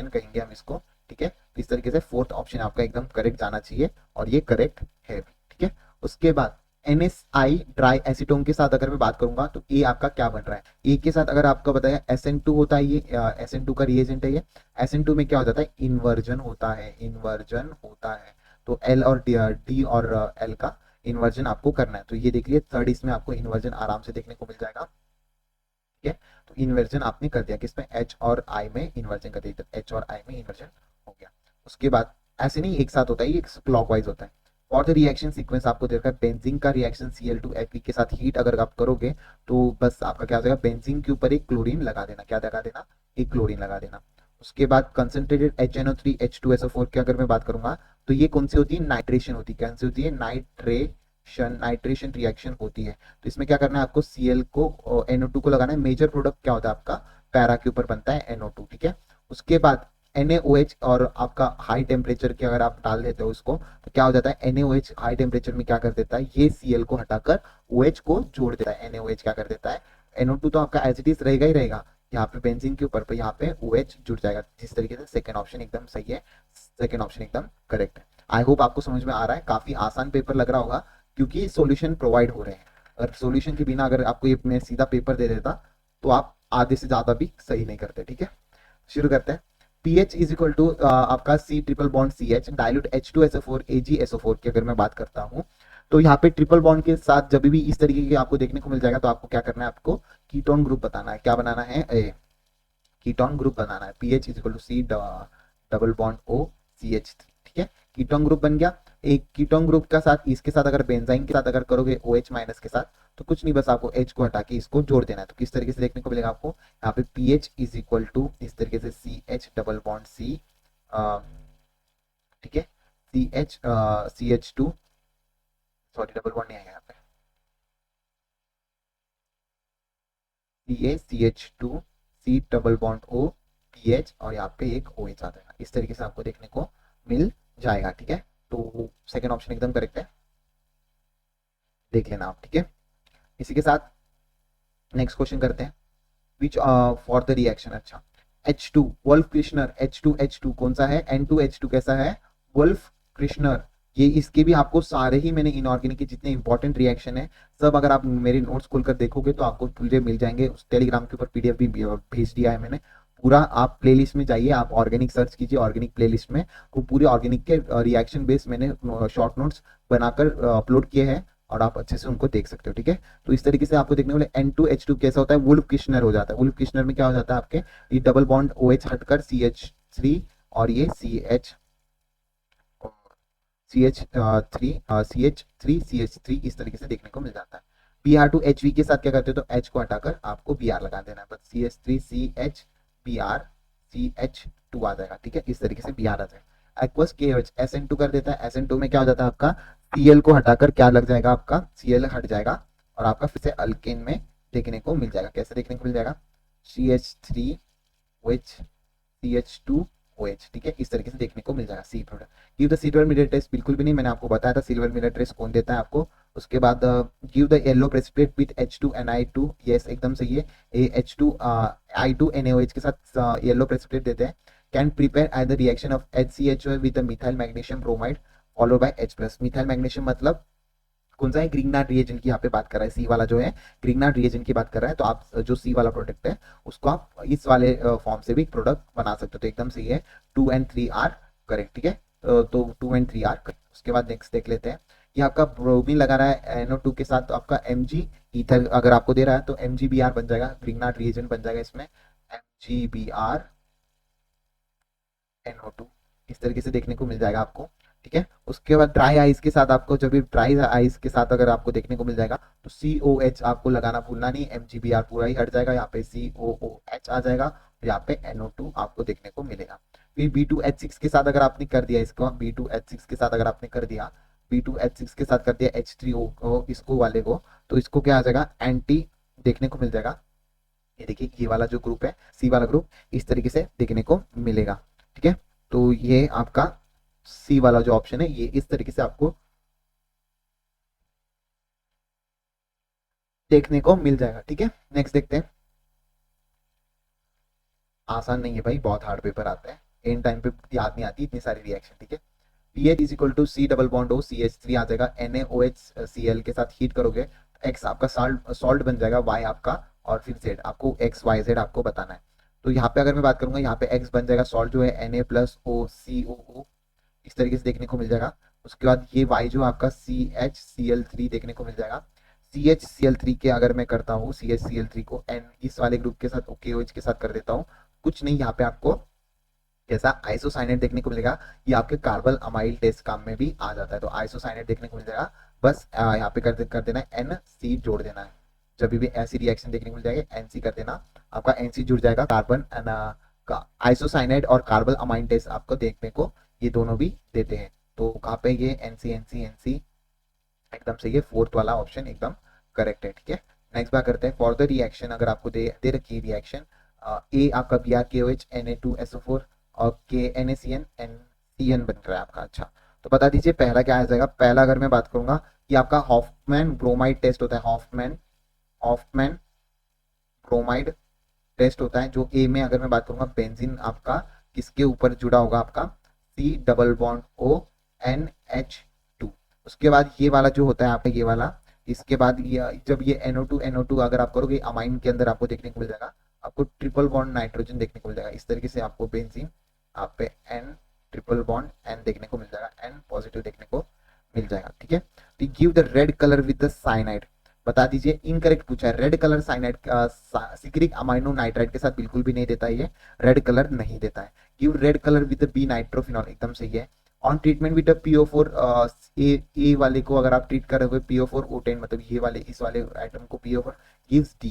कहेंगे हम इसको। ठीक है, तो इस तरीके से फोर्थ ऑप्शन आपका एकदम करेक्ट जाना चाहिए, और ये करेक्ट है भी। ठीक है, उसके बाद NSI ड्राई एसीटोन के साथ अगर मैं बात करूंगा तो ए आपका क्या बन रहा है, ए के साथ अगर आपका बताया SN2 होता है, ये SN2 का रिएजेंट है, ये SN2 में क्या हो जाता है, इन्वर्जन होता है, इन्वर्जन होता है, तो L और D और L का इन्वर्जन आपको करना है, तो ये देख लिए थर्ड इसमें आपको इन्वर्जन आराम से देखने को मिल जाएगा। ठीक है, तो इन्वर्जन आपने कर दिया, किसमें, H और I में इन्वर्जन कर दिया, तो H और I में इन्वर्जन हो गया। उसके बाद ऐसे नहीं एक साथ होता है, ये क्लॉकवाइज होता है। और द रिएक्शन सीक्वेंस आपको देखा है, बेंजीन का रिएक्शन Cl2Fe के साथ हीट अगर आप करोगे तो बस आपका क्या हो जाएगा, बेंजीन के ऊपर एक क्लोरीन लगा देना, क्या लगा देना, एक क्लोरीन लगा देना। उसके बाद कंसंट्रेटेड HNO3 H2SO4 की अगर मैं बात करूंगा तो ये कौन सी होती है, नाइट्रेशन होती है, कौन सी होती है, नाइट्रेशन रिएक्शन होती है। तो इसमें क्या करना है आपको, Cl को NO2 को लगाना है, मेजर प्रोडक्ट क्या होता है आपका, पैरा के ऊपर बनता है NO2। ठीक है, उसके बाद NaOH और आपका हाई टेम्परेचर के अगर आप डाल देते हो उसको तो क्या हो जाता है, NaOH हाई टेम्परेचर में क्या कर देता है, ये Cl को हटाकर OH को जोड़ देता है, NaOH क्या कर देता है, NO2 तो आपका एज इट इज रहेगा ही रहेगा, यहाँ पे बेंजीन के ऊपर पे यहाँ पे OH जुड़ जाएगा, जिस तरीके से सेकंड ऑप्शन एकदम सही है, सेकंड ऑप्शन एकदम करेक्ट है। आई होप आपको समझ में आ रहा है, काफी आसान पेपर लग रहा होगा क्योंकि सॉल्यूशन प्रोवाइड हो रहे हैं, अगर सॉल्यूशन के बिना अगर आपको ये मैं सीधा पेपर दे देता तो आप आधे से ज्यादा भी सही नहीं करते। ठीक है, शुरू करते हैं। pH इज इक्वल टू आपका C triple bond CH dilute H2SO4 AgSO4 की अगर मैं बात करता हूँ तो यहाँ पे ट्रिपल बॉन्ड के साथ जब भी इस तरीके के आपको देखने को मिल जाएगा तो आपको क्या करना है, आपको कीटोन ग्रुप बताना है, क्या बनाना है, कीटोन ग्रुप बनाना है। pH is equal to C double bond O CH3। ठीक है, कीटोन ग्रुप बन गया। एक कीटोन ग्रुप का साथ इसके साथ अगर बेंजाइन के साथ अगर करोगे OH माइनस के साथ, तो कुछ नहीं, बस आपको H को हटा के इसको जोड़ देना है। तो किस तरीके से देखने को मिलेगा आपको, यहाँ पे pH इज इक्वल टू इस तरीके से CH डबल बॉन्ड C, ठीक है, CH2, सॉरी डबल बॉन्ड नहीं आएगा यहाँ पे, CH2 C double bond O PH और यहाँ पे एक OH आ जाएगा। इस तरीके से आपको देखने को मिल जाएगा, ठीक है। तो सेकंड ऑप्शन एकदम करेक्ट है, देख लेना आप, ठीक है। इसी के साथ नेक्स्ट क्वेश्चन करते हैं, विच फॉर द रिएक्शन, अच्छा H2 वुल्फ क्रिश्नर, H2 कौन सा है, N2H2 कैसा है, वुल्फ क्रिश्नर। ये इसके भी आपको सारे ही मैंने इनऑर्गेनिक के जितने इंपॉर्टेंट रिएक्शन है सब अगर आप मेरे नोट्स खोलकर देखोगे तो आपको पूरे मिल जाएंगे। उस टेलीग्राम के ऊपर PDF भी भेज दिया है मैंने पूरा। आप प्लेलिस्ट में जाइए, आप ऑर्गेनिक सर्च कीजिए, ऑर्गेनिक प्लेलिस्ट में वो पूरे ऑर्गेनिक के रिएक्शन बेस्ड मैंने शॉर्ट नोट्स बनाकर अपलोड किए हैं और आप अच्छे से उनको देख सकते हो, ठीक है। तो इस तरीके से आपको देखने को मिले N2H2 कैसा होता है, वुल्फ क्रिश्नर हो जाता है। वुल्फ क्रिश्नर में क्या हो जाता है आपके, ये डबल बॉन्ड OH हटकर CH3 और ये CH3 इस तरीके से देखने को मिल जाता है। Br2HV के साथ क्या करते हो, तो H को हटाकर आपको Br लगा देना है, बस CH3CH Br CH2 आ जाएगा, ठीक है। इस तरीके से Br आ जाएगा। एक्वस KOH SN2 कर देता है, SN2 में क्या हो जाता है आपका, Cl को हटाकर क्या लग जाएगा आपका, Cl हट जाएगा और आपका फिर से अल्केन में देखने को मिल जाएगा। कैसे देखने को मिल जाएगा, CH3OH CH2OH, ठीक है। इस तरीके से देखने को मिल जाएगा C product. Give the silver mirror test, बिल्कुल भी नहीं, मैंने आपको बताया था सिल्वर मिरर टेस्ट कौन देता है आपको। उसके बाद give the yellow precipitate with H2NI2, yes एकदम सही है, H2I2NaOH के साथ येलो प्रेसिपिटेट देते हैं। Can prepare either reaction of HCHO with methyl magnesium bromide followed by H+। Methyl magnesium मतलब कौन सा है, ग्रिग्नार्ड रिएजेंट की यहाँ पे बात कर रहा है, सी वाला जो है ग्रिग्नार्ड रिएजेंट की बात कर रहा है। तो आप जो सी वाला प्रोडक्ट है उसको आप इस वाले फॉर्म से भी प्रोडक्ट बना सकते हो। तो एकदम सही है, 2 and 3 आर करेक्ट, ठीक है। तो 2 and 3 आर करेक्ट। उसके बाद नेक्स्ट देख लेते हैं, ये आपका ब्रोमीन लगा रहा है NO2 के साथ, तो आपका Mg ईथर अगर आपको दे रहा है तो MgBr बन जाएगा, ग्रिग्नार्ड रिएजेंट बन जाएगा इसमें MgBr NO2, इस तरीके से देखने को मिल जाएगा आपको, ठीक है। उसके बाद ड्राई आइस के साथ आपको, जब भी ड्राई आइस के साथ अगर आपको देखने को मिल जाएगा तो COH आपको लगाना भूलना नहीं, MgBr पूरा ही हट जाएगा, यहाँ पे COOH आ जाएगा, यहाँ पे NO2 आपको देखने को मिलेगा। फिर B2H6 के साथ अगर आपने कर दिया इसको, B2H6 के साथ अगर आपने कर दिया, B2H6 के साथ कर दिया H3O इसको वाले को, तो इसको क्या आ जाएगा, एंटी देखने को मिल जाएगा। ये देखिए ये वाला जो ग्रुप है सी वाला ग्रुप इस तरीके से देखने को मिलेगा, ठीक है। तो ये आपका सी वाला जो ऑप्शन है ये इस तरीके से आपको देखने को मिल जाएगा, ठीक है। नेक्स्ट देखते हैं, आसान नहीं है भाई, बहुत हार्ड पेपर आता है, एंड टाइम पे याद नहीं आती इतनी सारी रिएक्शन, ठीक है। pH is equal to C double bond O CH3 आ जाएगा, NaOH Cl के साथ हीट करोगे तो X आपका सॉल्ट बन जाएगा, Y आपका और फिर Z आपको XYZ आपको बताना है। तो यहाँ पे अगर मैं बात करूंगा यहाँ पे X बन जाएगा सॉल्ट जो है Na+OCOO, इस तरीके से देखने को मिल जाएगा। उसके बाद ये Y जो आपका CHCl3 देखने को मिल जाएगा। CHCl3 के अगर मैं करता हूँ CHCl3 को N इस वाले ग्रुप के साथ OKOH के साथ कर देता हूँ, कुछ नहीं यहाँ पे आपको कैसा आइसोसाइनेट देखने को मिलेगा। ये आपके कार्बल अमाइल टेस्ट काम में भी आ जाता है, तो आइसोसाइनेट देखने को मिल जाएगा। बस यहाँ पे कर देना है NC जोड़ देना है, जब भी ऐसी रिएक्शन देखने को मिल जाएगी NC कर देना, आपका NC जुड़ जाएगा। कार्बन का आइसोसाइनेट और कार्बल अमाइन टेस्ट आपको देखने को ये दोनों भी देते हैं। तो कहाँ पे ये NC एकदम सही है, फोर्थ वाला ऑप्शन एकदम करेक्ट है, ठीक है। नेक्स्ट बात करते हैं, फॉर द रिएक्शन अगर आपको दे रखी है रिएक्शन ए आपका BrKOH Na2SO4 और KNaCN NCN बन रहा है आपका। अच्छा तो बता दीजिए पहला क्या आ जाएगा। पहला अगर मैं बात करूंगा कि आपका हॉफमैन ब्रोमाइड टेस्ट होता है, हॉफमैन ब्रोमाइड टेस्ट होता है, जो ए में अगर मैं बात करूंगा बेंजीन आपका किसके ऊपर जुड़ा होगा, आपका C double bond O NH2। उसके बाद ये वाला जो होता है आपका ये वाला, इसके बाद ये जब ये NO2 अगर आप करोगे अमाइन के अंदर आपको देखने को मिल जाएगा, आपको ट्रिपल बॉन्ड नाइट्रोजन देखने को मिल जाएगा। इस तरीके से आपको बेंजीन आप पे N ट्रिपल बॉन्ड N देखने को मिल जाएगा, N पॉजिटिव देखने को मिल जाएगा, ठीक है। तो give the red colour with the cyanide, बता दीजिए इनकरेक्ट पूछा है। रेड कलर साइनाइड सिक्रिक अमाइनो नाइट्राइड के साथ बिल्कुल भी नहीं देता है, ये रेड कलर नहीं देता है। Give red colour with B nitrophenol एकदम सही है। ऑन ट्रीटमेंट विद PO4 ए वाले को अगर आप ट्रीट कर रहे हो PO4 O10 मतलब ये वाले इस वाले आइटम को PO4 गिव्स D,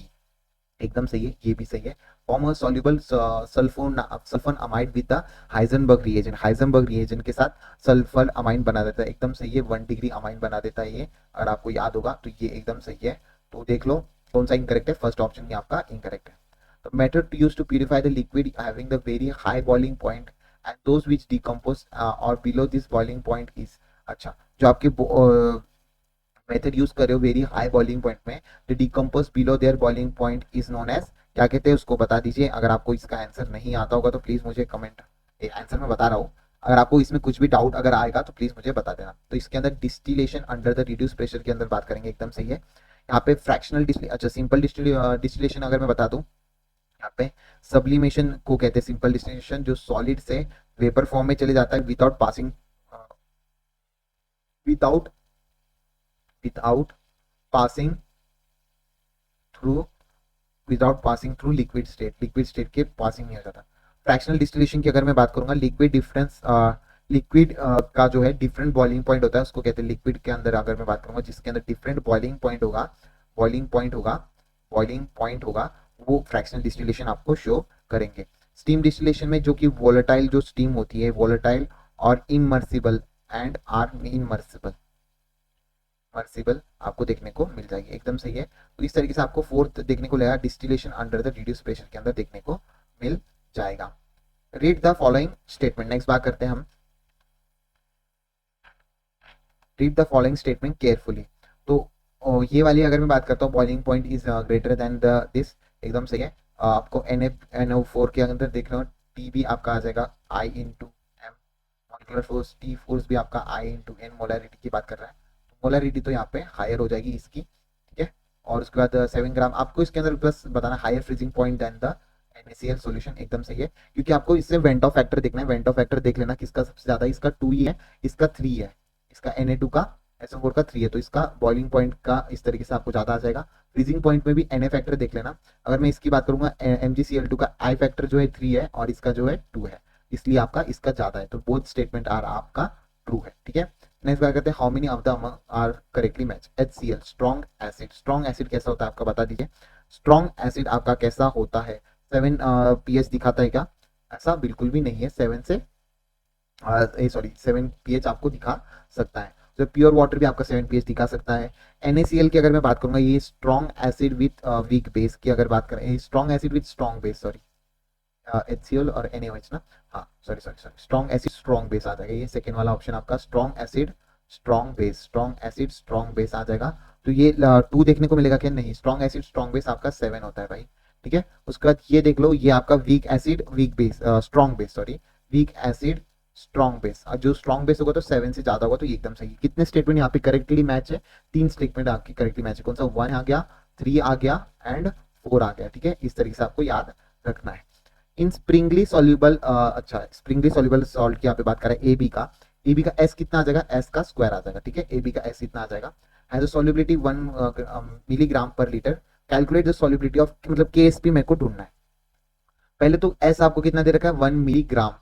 एकदम सही है, ये भी सही है। Form a soluble sulphone amide with the Heisenberg reagent, Heisenberg reagent के साथ सल्फर अमाइन बना देता है, एकदम सही है, 1 डिग्री अमाइन बना देता है ये, अगर आपको याद होगा तो ये एकदम सही है। तो देख लो कौन सा इनकरेक्ट है, फर्स्ट ऑप्शन ही आपका इनकरेक्ट है। तो method used to purify the liquid having the very high boiling point and those which decompose or below this boiling point is, अच्छा जो आपके मेथड यूज कर रहे हो वेरी हाई बॉइलिंग पॉइंट में, the decompose below their boiling point is known as, क्या कहते हैं उसको बता दीजिए। अगर आपको इसका आंसर नहीं आता होगा तो प्लीज मुझे कमेंट, आंसर मैं बता रहा हूँ, अगर आपको इसमें कुछ भी डाउट अगर आएगा तो प्लीज मुझे बता देना। तो इसके अंदर distillation under the reduce pressure के अंदर बात करेंगे, एकदम सही है। यहाँ पे फ्रैक्शनल अच्छा सिंपल डिस्टिलेशन अगर मैं बता दूं, यहाँ पे सब्लिमेशन को कहते हैं सिंपल डिस्टिलेशन, जो सॉलिड से वेपर फॉर्म में चले जाता है without passing without without passing through without passing through liquid state, liquid state के पासिंग नहीं हो जाता। फ्रैक्शनल डिस्टिलेशन की अगर मैं बात करूंगा, लिक्विड डिफरेंस लिक्विड का जो है डिफरेंट बॉइलिंग पॉइंट होता है, उसको कहते हैं लिक्विड के अंदर अगर मैं बात करूंगा जिसके अंदर डिफरेंट बॉइलिंग पॉइंट होगा, बॉइलिंग पॉइंट होगा, बॉइलिंग पॉइंट होगा, वो फ्रैक्शनल डिस्टिलेशन आपको शो करेंगे। स्टीम डिस्टिलेशन में जो कि वोलेटाइल जो स्टीम होती है, वोलेटाइल और इमर्सिबल एंड आर इनमर्सिबल, मर्सिबल आपको देखने को मिल जाएगी, एकदम सही है। तो इस तरीके से आपको फोर्थ देखने को लगेगा, distillation under the reduce pressure के अंदर देखने को मिल जाएगा। Read the following statement, next बात करते हैं हम, read the following statement carefully. तो ये वाली अगर मैं बात करता हूँ, boiling point is greater than the this, एकदम सही है। आपको NO4 के अंदर देख रहे हो, टी भी आपका आ जाएगा I into M, molecular force T force भी आपका I इंटू एन, मोलरिटी की बात कर रहा है, मोलरिटी तो यहाँ पे हायर हो जाएगी इसकी, ठीक है। और उसके बाद 7 ग्राम आपको इसके अंदर प्लस बताना, higher freezing point than the NaCl solution, एकदम सही है। क्योंकि आपको इससे वेंटो फैक्टर देखना है, वेंटो फैक्टर देख लेना किसका सबसे ज्यादा, इसका 2 ही है, इसका 3 है, इसका Na2 का SO4 का 3 है, तो इसका बॉइलिंग पॉइंट का इस तरीके से आपको ज्यादा आ जाएगा। फ्रीजिंग पॉइंट में भी Na फैक्टर देख लेना। अगर मैं इसकी बात करूंगा, MgCl2 का I फैक्टर जो है 3 है और इसका जो है 2 है, इसलिए आपका इसका ज्यादा है, तो बोथ स्टेटमेंट आर आपका ट्रू है, ठीक है। नेक्स्ट बात करते हैं, how many of the among are correctly match. HCl strong acid, strong acid कैसा होता है आपका बता दीजिए, स्ट्रॉन्ग एसिड आपका कैसा होता है, 7 pH दिखाता है क्या, ऐसा बिल्कुल भी नहीं है, 7 से सॉरी 7 pH आपको दिखा सकता है। तो प्योर वाटर भी आपका 7 pH दिखा सकता है। NaCl की अगर मैं बात करूंगा, ये strong acid with weak base की अगर बात करें, strong acid with strong base, sorry HCl और NaOH ना, हाँ sorry sorry sorry, strong acid strong base आ जाएगा, ये सेकेंड वाला ऑप्शन आपका strong acid strong base, strong acid strong base आ जाएगा। तो ये 2 देखने को मिलेगा क्या, नहीं, स्ट्रॉन्ग एसिड स्ट्रॉन्ग बेस आपका 7 होता है भाई, ठीक है। उसके बाद ये देख लो, ये आपका weak acid weak base strong base, sorry weak acid strong base, जो स्ट्रॉन्ग बेस होगा तो 7 से ज्यादा होगा, तो ये एकदम सही है। कितने स्टेटमेंट यहाँ पे करेक्टली मैच है, 3 स्टेटमेंट आपकी करेक्टली मैच है, कौन सा, 1 आ गया, 3 आ गया एंड 4 आ गया, ठीक है। इस तरीके से आपको याद रखना है। इन स्प्रिंगली सॉल्युबल, अच्छा स्प्रिंगली सॉल्युबल सॉल्ट की यहाँ पे बात करें, AB का, AB का S कितना आ जाएगा, S का स्क्वायर आ जाएगा, ठीक है, AB का S इतना आ जाएगा। हैज अ सॉल्युबिलिटी 1 मिलीग्राम पर litre, calculate the solubility of, मतलब KSP मेरे को ढूंढना है। पहले तो S आपको कितना दे रखा है, 1 मिलीग्राम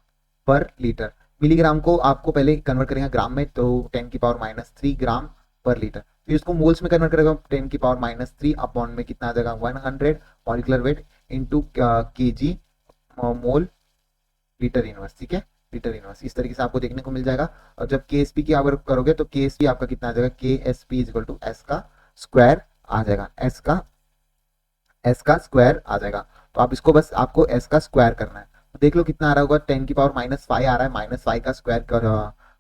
पर लीटर, मिलीग्राम को आपको पहले कन्वर्ट करेंगे ग्राम में, तो 10⁻³ ग्राम पर लीटर, फिर इसको मोल्स में कन्वर्ट करेगा, 10⁻³ अपॉन में कितना आ जाएगा, 100 molecular weight into kg mole litre inverse, ठीक है, लीटर इनवर्स, इस तरीके से आपको देखने को मिल जाएगा। और जब KSP की अगर करोगे तो KSP आपका कितना आ जाएगा, KSP is equal to S का स्क्वायर आ जाएगा, S का स्क्वायर आ जाएगा। तो आप इसको बस आपको S का स्क्वायर करना है, तो देख लो कितना आ रहा होगा, 10⁻⁻5 आ रहा है, -5 का स्क्वायर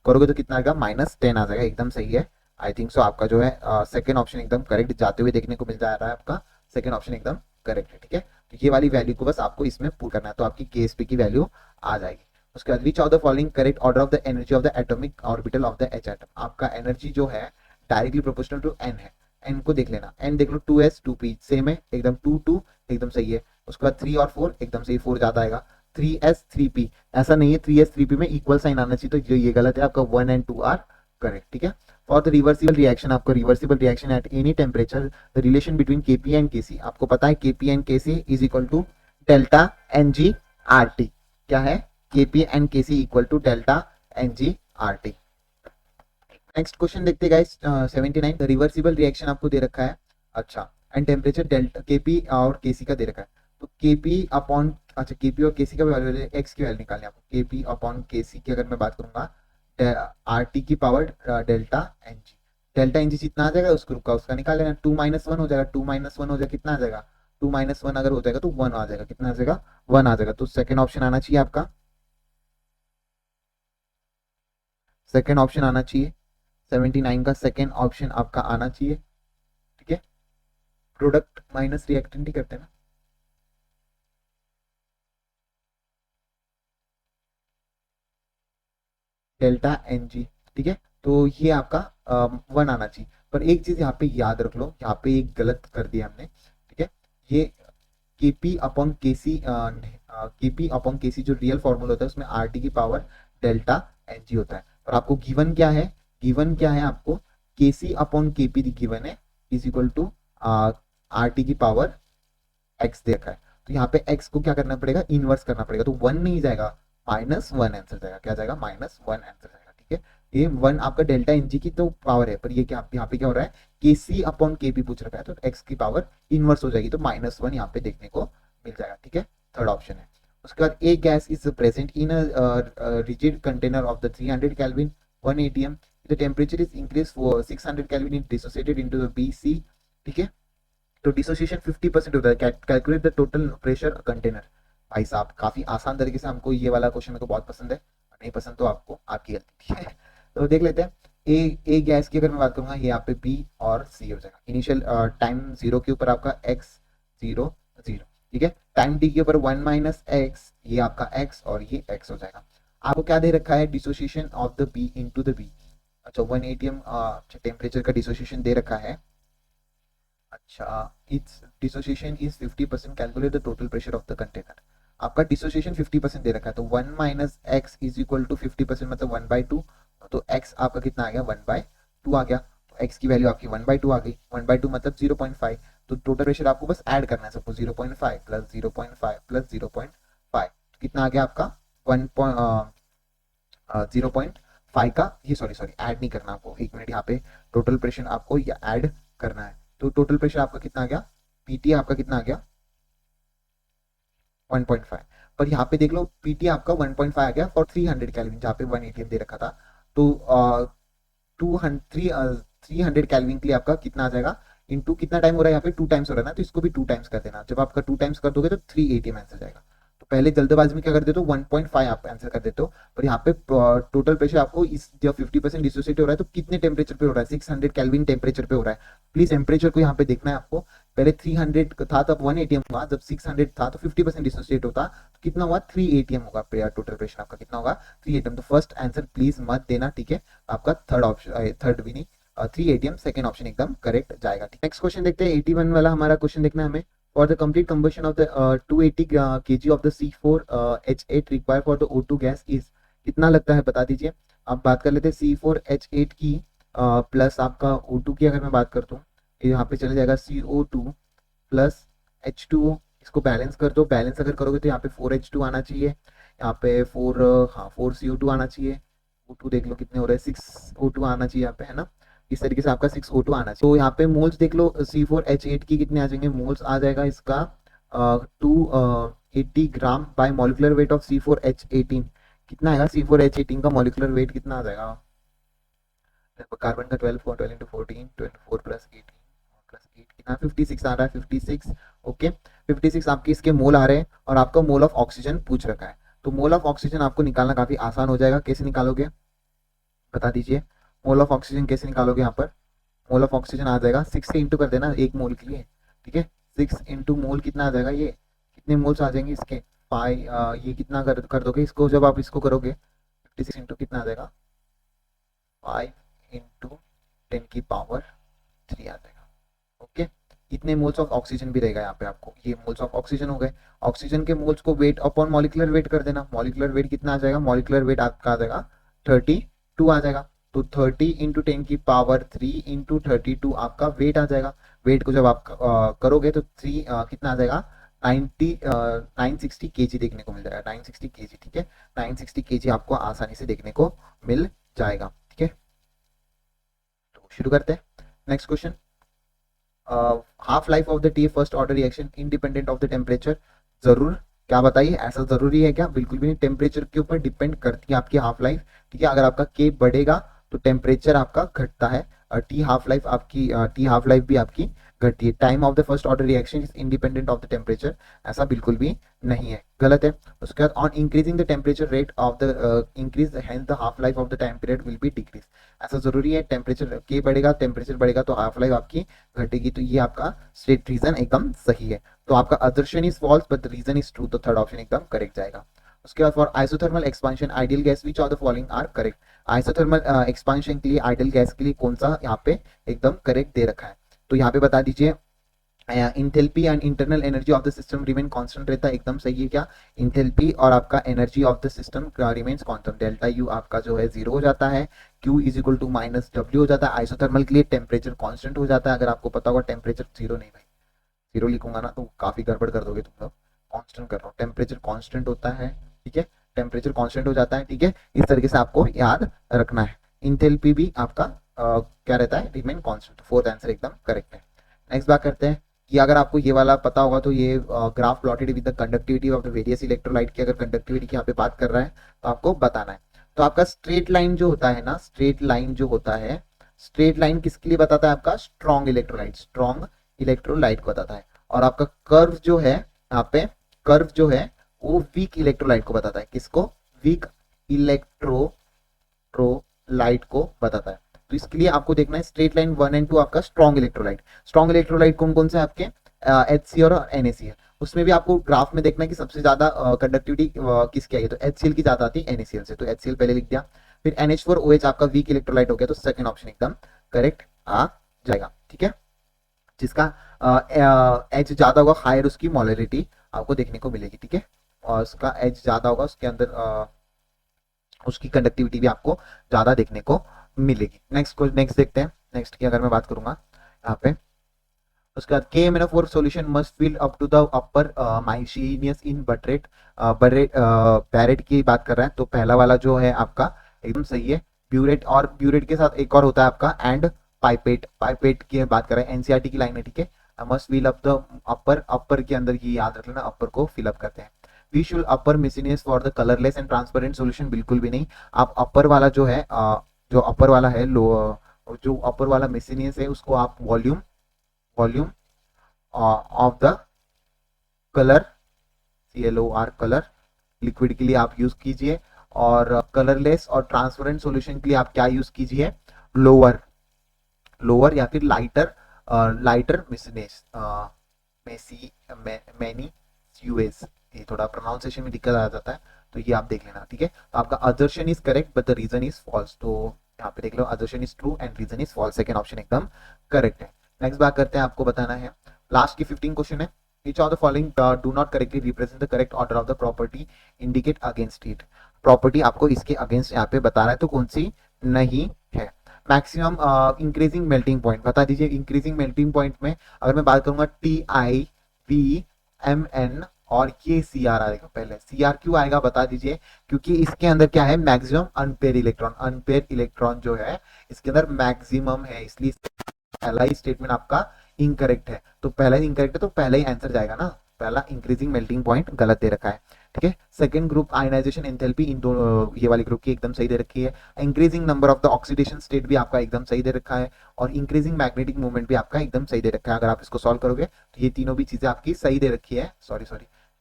करोगे तो कितना आएगा, -10 आ जाएगा, एकदम सही है। आई थिंक सो आपका जो है सेकेंड ऑप्शन एकदम करेक्ट जाते हुए देखने को मिल जा रहा है, आपका सेकेंड ऑप्शन एकदम करेक्ट है, ठीक है। तो ये वाली वैल्यू को बस आपको इसमें पुट करना है, तो आपकी KSP की वैल्यू आ जाएगी। उसके बाद विच of the following correct order of the energy of the atomic orbital of the H atom, आपका एनर्जी जो है डायरेक्टली प्रोपोर्शनल टू N है, N को देख लेना, N देख लो 2s 2p सेम है, एकदम 2 2 एकदम सही है। उसके बाद 3 और 4 एकदम सही, 4 ज्यादा आएगा, 3s 3p ऐसा नहीं है, 3s 3p में इक्वल साइन आना चाहिए, तो ये गलत है, आपका 1 एंड 2 आर करेक्ट, ठीक है। फॉर द रिवर्सिबल रिएक्शन, आपको reversible reaction at any temperature, the relation between Kp and Kc, आपको पता है Kp and Kc is equal to delta Ng RT, क्या है, Kp and Kc equal to delta Ng RT। Next question देखते हैं guys, 79 reversible reaction आपको दे रखा है। अच्छा, एंड टेम्परेचर डेल्टा केपी और केसी का दे रखा है। तो केपी अपॉन, अच्छा केपी और केसी का वैल्यू, एक्स की वैल्यू निकालनी है आपको। केपी अपॉन केसी की अगर मैं बात करूंगा, आरटी की power delta Ng, delta Ng जितना आ जाएगा उसको रुका उसका निकाल लेना। 2 - 1 हो जाएगा, 2 - 1 हो जाएगा, कितना आ जाएगा 2 - 1 अगर हो जाएगा तो 1 आ जाएगा, कितना आ जाएगा 1 आ जाएगा। तो सेकेंड ऑप्शन आना चाहिए आपका, सेकेंड ऑप्शन आना चाहिए, 79 का सेकेंड ऑप्शन आपका आना चाहिए। ठीक है, प्रोडक्ट माइनस रिएक्टेंट ही करते हैं ना। डेल्टा एन जी, ठीक है, तो ये आपका 1 आना चाहिए। पर एक चीज यहाँ पे याद रख लो, यहाँ पे एक गलत कर दिया हमने। ठीक है, ये केपी अपॉन केसी, केपी अपॉन केसी जो रियल फॉर्मूला होता है उसमें आरटी की पावर डेल्टा एन जी होता है। और आपको गिवन क्या है, गिवन क्या है आपको, केसी अपॉन केपी गिवन है इज इक्वल टू आरटी की पावर एक्स दे रखा है। तो यहाँ पे एक्स को क्या करना पड़ेगा, इनवर्स करना पड़ेगा। तो 1 नहीं जाएगा, -1 आंसर जाएगा। क्या जाएगा, -1 आंसर जाएगा। ठीक है, ये 1 आपका डेल्टा एनजी की तो पावर है, पर ये क्या यहाँ पे क्या हो रहा है, केसी अपॉन केपी पूछ रखा है, तो एक्स की पावर इनवर्स हो जाएगी, तो -1 यहाँ पे देखने को मिल जाएगा। ठीक है, थर्ड ऑप्शन है। उसके बाद a gas is present in rigid container of the 300 kelvin 1 atm, the temperature is increase 600 kelvin in dissociated into the BC. ठीक है, तो डिसोसिएशन 50% होता है। Calculate the total pressure container. भाई साहब काफी आसान तरीके से, हमको ये वाला क्वेश्चन मेरे को बहुत पसंद है, नहीं पसंद तो आपको आपकी गलती है। तो देख लेते हैं, ए गैस की अगर मैं बात करूंगा, ये यहाँ पे बी और सी हो जाएगा। इनिशियल टाइम 0 के ऊपर आपका एक्स 0 0, ठीक है, टाइम टी के ऊपर 1 - x, ये आपका x और ये x हो जाएगा। आपको क्या दे रखा है, dissociation of the B into the B. अच्छा 1 atm टेम्परेचर का डिसोसिएशन दे रखा है। अच्छा, its dissociation is 50%, calculate the total pressure of the container. आपका डिसोसिएशन 50% दे रखा है, तो 1 - x इज इक्वल टू 50% मतलब 1/2। तो x आपका कितना आ गया, 1/2 आ गया। तो x की वैल्यू आपकी 1/2 आ गई, 1/2 मतलब 0.5। तो टोटल प्रेशर आपको बस ऐड करना है सबको, 0.5 प्लस 0.5 प्लस 0.5, तो कितना आ गया आपका 0.5 का, ये सॉरी सॉरी ऐड नहीं करना आपको, एक मिनट, यहाँ पे टोटल प्रेशर आपको ऐड करना है। तो टोटल प्रेशर आपका कितना आ गया, पीटी आपका कितना आ गया 1.5। पर यहाँ पे देख लो पीटी आपका 1.5 आ गया फॉर 300 केल्विन, जहाँ पे 1 atm दे रखा था। तो 300 केल्विन के लिए आपका कितना आ जाएगा, इनटू कितना टाइम हो रहा है, यहाँ पे 2 टाइम्स हो रहा है ना, तो इसको भी 2 टाइम्स कर देना। जब आपका 2 टाइम्स कर दोगे तो 3 atm आंसर जाएगा। तो पहले जल्दबाजी में क्या कर देते हो, 1.5 आप आंसर कर देते हो, पर यहाँ पे टोटल प्रेशर आपको इस जब 50% डिसोसिएट हो रहा है तो कितने टेम्परेचर पे हो रहा है, 600 केल्विन टेम्परेचर पे हो रहा है। प्लीज टेम्परेचर को यहाँ पे देखना है आपको। पहले 300 था तब 1 atm हुआ, जब 600 था तो 50% डिसोसिएट होता तो कितना हुआ, 3 atm होगा। टोटल प्रेशर आपका कितना होगा, 3 atm। तो फर्स्ट आंसर प्लीज मत देना, ठीक है, आपका थर्ड ऑप्शन, थर्ड भी नहीं, 3 atm सेकेंड ऑप्शन एकदम करेक्ट जाएगा। नेक्स्ट क्वेश्चन देखते हैं, 81 वाला हमारा क्वेश्चन देखना है हमें। For the complete combustion of the 280 kg of the C4H8 required for the O2 gas is, कितना लगता है बता दीजिए। अब बात कर लेते हैं C4H8 की प्लस आपका O2 की, अगर मैं बात करता हूँ यहाँ पे चले जाएगा CO2 प्लस H2O। इसको बैलेंस कर दो, बैलेंस अगर करोगे तो यहाँ पे 4H2 आना चाहिए, यहाँ पे 4 CO2 आना चाहिए। O2 देख लो कितने हो रहे हैं, 6O2 आना चाहिए यहाँ पे, है ना। इस तरीके से आपका 6O2 आना चाहिए। तो यहाँ पे मोल्स देख लो, C4H8 की कितने आ जाएंगे, मोल्स आ जाएगा इसका 280 ग्राम bye molecular weight of C4H18। कितना आएगा C4H18 का मॉलिकुलर वेट कितना आ जाएगा, कार्बन का 12 12 इंटू 14 24 प्लस 18 प्लस 8 कितना 56 आ रहा है, 56। ओके, 56 आपके इसके मोल आ रहे हैं, और आपका मोल ऑफ ऑक्सीजन पूछ रखा है। तो मोल ऑफ ऑक्सीजन आपको निकालना काफी आसान हो जाएगा। कैसे निकालोगे बता दीजिए, मोल ऑफ ऑक्सीजन कैसे निकालोगे। यहाँ पर मोल ऑफ ऑक्सीजन आ जाएगा, 6 से इंटू कर देना एक मोल के लिए, ठीक है, 6 इंटू मोल कितना आ जाएगा, ये कितने मोल्स आ जाएंगे इसके 5, ये कितना कर दोगे इसको, जब आप इसको करोगे 56 इंटू कितना आ जाएगा 5 इंटू 10 की पावर 3 आ जाएगा। ओके, इतने मोल्स ऑफ ऑक्सीजन भी रहेगा यहाँ पे आपको, ये मोल्स ऑफ ऑक्सीजन हो गए। ऑक्सीजन के मोल्स को वेट अपॉन मॉलिक्यूलर वेट कर देना, मॉलिक्यूलर वेट कितना आ जाएगा, मॉलिक्यूलर वेट आपका आ जाएगा 32 आ जाएगा। तो 30 इंटू 10 की पावर 3 इंटू 32 आपका वेट आ जाएगा। वेट को जब आप करोगे तो 3 कितना आ जाएगा 960 केजी देखने को मिल जाएगा, 960 केजी। ठीक है, 960 केजी आपको आसानी से देखने को मिल जाएगा। ठीक है, तो शुरू करते हैं। Next question, half life of the T first order reaction independent of the temperature. जरूर, क्या बताइए, ऐसा जरूरी है क्या? बिल्कुल भी नहीं, टेम्परेचर के ऊपर डिपेंड करती है आपकी हाफ लाइफ। ठीक है, अगर आपका के बढ़ेगा तो टेम्परेचर आपका घटता है, और टी हाफ लाइफ भी आपकी घटती है। Time of the first order reaction is independent of the temperature, ऐसा बिल्कुल भी नहीं है, गलत है। उसके बाद on increasing the temperature rate of the increase hence the half life of the time period will be decrease, ऐसा जरूरी है। टेम्परेचर के बढ़ेगा, टेम्परेचर बढ़ेगा तो हाफ लाइफ आपकी घटेगी, तो ये आपका स्ट्रेट रीजन एकदम सही है। तो आपका assertion is false but the reason is true, तो थर्ड ऑप्शन एकदम करेक्ट जाएगा। उसके बाद for isothermal expansion ideal gas which of the following are correct. Isothermal expansion के लिए आइडियल गैस के लिए कौन सा यहाँ पे एकदम करेक्ट दे रखा है, तो यहाँ पे बता दीजिए। Enthalpy and internal energy of the system remain constant रहता है, एकदम सही है क्या? इंथेल्पी और आपका energy of the system remains constant, delta U आपका जो है जीरो हो जाता है, Q is equal to minus W हो जाता है। आइसोथर्मल के लिए टेम्परेचर कांस्टेंट हो जाता है, अगर आपको पता होगा टेम्परेचर जीरो नहीं भाई, जीरो लिखूंगा ना तो काफी गड़बड़ कर दोगे तुम लोग, कांस्टेंट कर रहा हूँ, टेम्परेचर कांस्टेंट होता है। ठीक है, टेम्परेचर कांस्टेंट हो जाता है। ठीक है, इस तरीके से आपको याद रखना है। इंथेल्पी भी आपका क्या रहता है? रिमेन कांस्टेंट, फोर्थ आंसर एकदम करेक्ट है। नेक्स्ट बात करते हैं कि अगर आपको ये वाला पता होगा तो ये graph plotted with the conductivity of the various electrolyte की, अगर कंडक्टिविटी की यहाँ पे बात कर रहा है तो आपको बताना है। तो आपका स्ट्रेट लाइन जो होता है ना, स्ट्रेट लाइन जो होता है, स्ट्रेट लाइन किसके लिए बताता है? आपका स्ट्रॉन्ग इलेक्ट्रोलाइट को बताता है। और आपका कर्व जो है यहाँ पे, कर्व जो है वो वीक इलेक्ट्रोलाइट को बताता है। किसको? वीक इलेक्ट्रोलाइट को बताता है। तो इसके लिए आपको देखना है स्ट्रेट लाइन 1 एंड 2 आपका स्ट्रॉन्ग इलेक्ट्रोलाइट। स्ट्रॉन्ग इलेक्ट्रोलाइट कौन कौन से आपके? HCl और NaCl। उसमें भी आपको ग्राफ में देखना है कि सबसे ज्यादा कंडक्टिविटी किसकी आई है, तो HCl की ज्यादा आती है NaCl से, तो HCl पहले लिख दिया। फिर NH4OH आपका वीक इलेक्ट्रोलाइट हो गया, तो सेकंड ऑप्शन एकदम करेक्ट आ जाएगा। ठीक है, जिसका एच ज्यादा होगा हायर उसकी मोलरिटी आपको देखने को मिलेगी। ठीक है, और उसका एच ज्यादा होगा उसके अंदर उसकी कंडक्टिविटी भी आपको ज्यादा देखने को मिलेगी। नेक्स्ट देखते हैं। नेक्स्ट की अगर मैं बात करूंगा यहाँ पे, उसके बाद KMnO4 solution must fill up to the upper meniscus in burette, burette की बात कर रहा है, तो पहला वाला जो है आपका एकदम सही है। ब्यूरेट, और ब्यूरेट के साथ एक और होता है आपका एंड पाइपेट, पाइपेट की बात कर रहे हैं, NCERT की लाइन है। ठीक है, must fill up the upper, upper के अंदर की याद रख लेना, अपर को फिलअप करते हैं। We should upper meniscus for the colourless and transparent solution, बिल्कुल भी नहीं। आप अपर वाला जो है जो अपर वाला है लो, जो अपर वाला मिसिनियस है उसको आप volume volume of the colour, CLOR colour liquid के लिए आप यूज कीजिए, और कलरलेस और ट्रांसपेरेंट सॉल्यूशन के लिए आप क्या यूज कीजिए? लोअर, लोअर या फिर लाइटर, लाइटर मिसनेस मेसी मैनी यूएस, ये थोड़ा प्रोनाउंसिएशन में दिक्कत आ जाता है, तो ये आप देख लेना। ठीक है, तो आपका assertion is correct but the reason is false, तो यहाँ पे देख लो assertion is true and reason is false, second option एकदम करेक्ट है। नेक्स्ट बात करते हैं, आपको बताना है लास्ट की 15 क्वेश्चन है। Each of the following do not correctly represent the correct order of the property indicate against it। Property आपको इसके अगेंस्ट यहाँ पे बता रहा है, तो कौन सी नहीं है? मैक्सिमम इंक्रीजिंग मेल्टिंग पॉइंट बता दीजिए। इंक्रीजिंग मेल्टिंग पॉइंट में अगर मैं बात करूंगा TiVmn और ये CR आएगा, पहले CR क्यों आएगा बता दीजिए, क्योंकि इसके अंदर क्या है? Maximum unpaired electron, unpaired electron जो है इसके अंदर मैक्सिमम है, इसलिए पहला ही स्टेटमेंट आपका इनकरेक्ट है। तो पहला ही इनकरेक्ट है तो पहला ही आंसर जाएगा ना, पहला इंक्रीजिंग मेल्टिंग पॉइंट गलत दे रखा है। ठीक है, सेकंड ग्रुप आयनाइजेशन एंथैल्पी, इन दोनों ये वाली ग्रुप की एकदम सही दे रखी है। Increasing number of the oxidation state भी आपका एकदम सही दे रखा है, और इंक्रीजिंग मैग्नेटिक मूवमेंट भी आपका एकदम सही दे रखा है। अगर आप इसको सॉल्व करोगे तो ये तीनों भी चीजें आपकी सही दे रखी है। सॉरी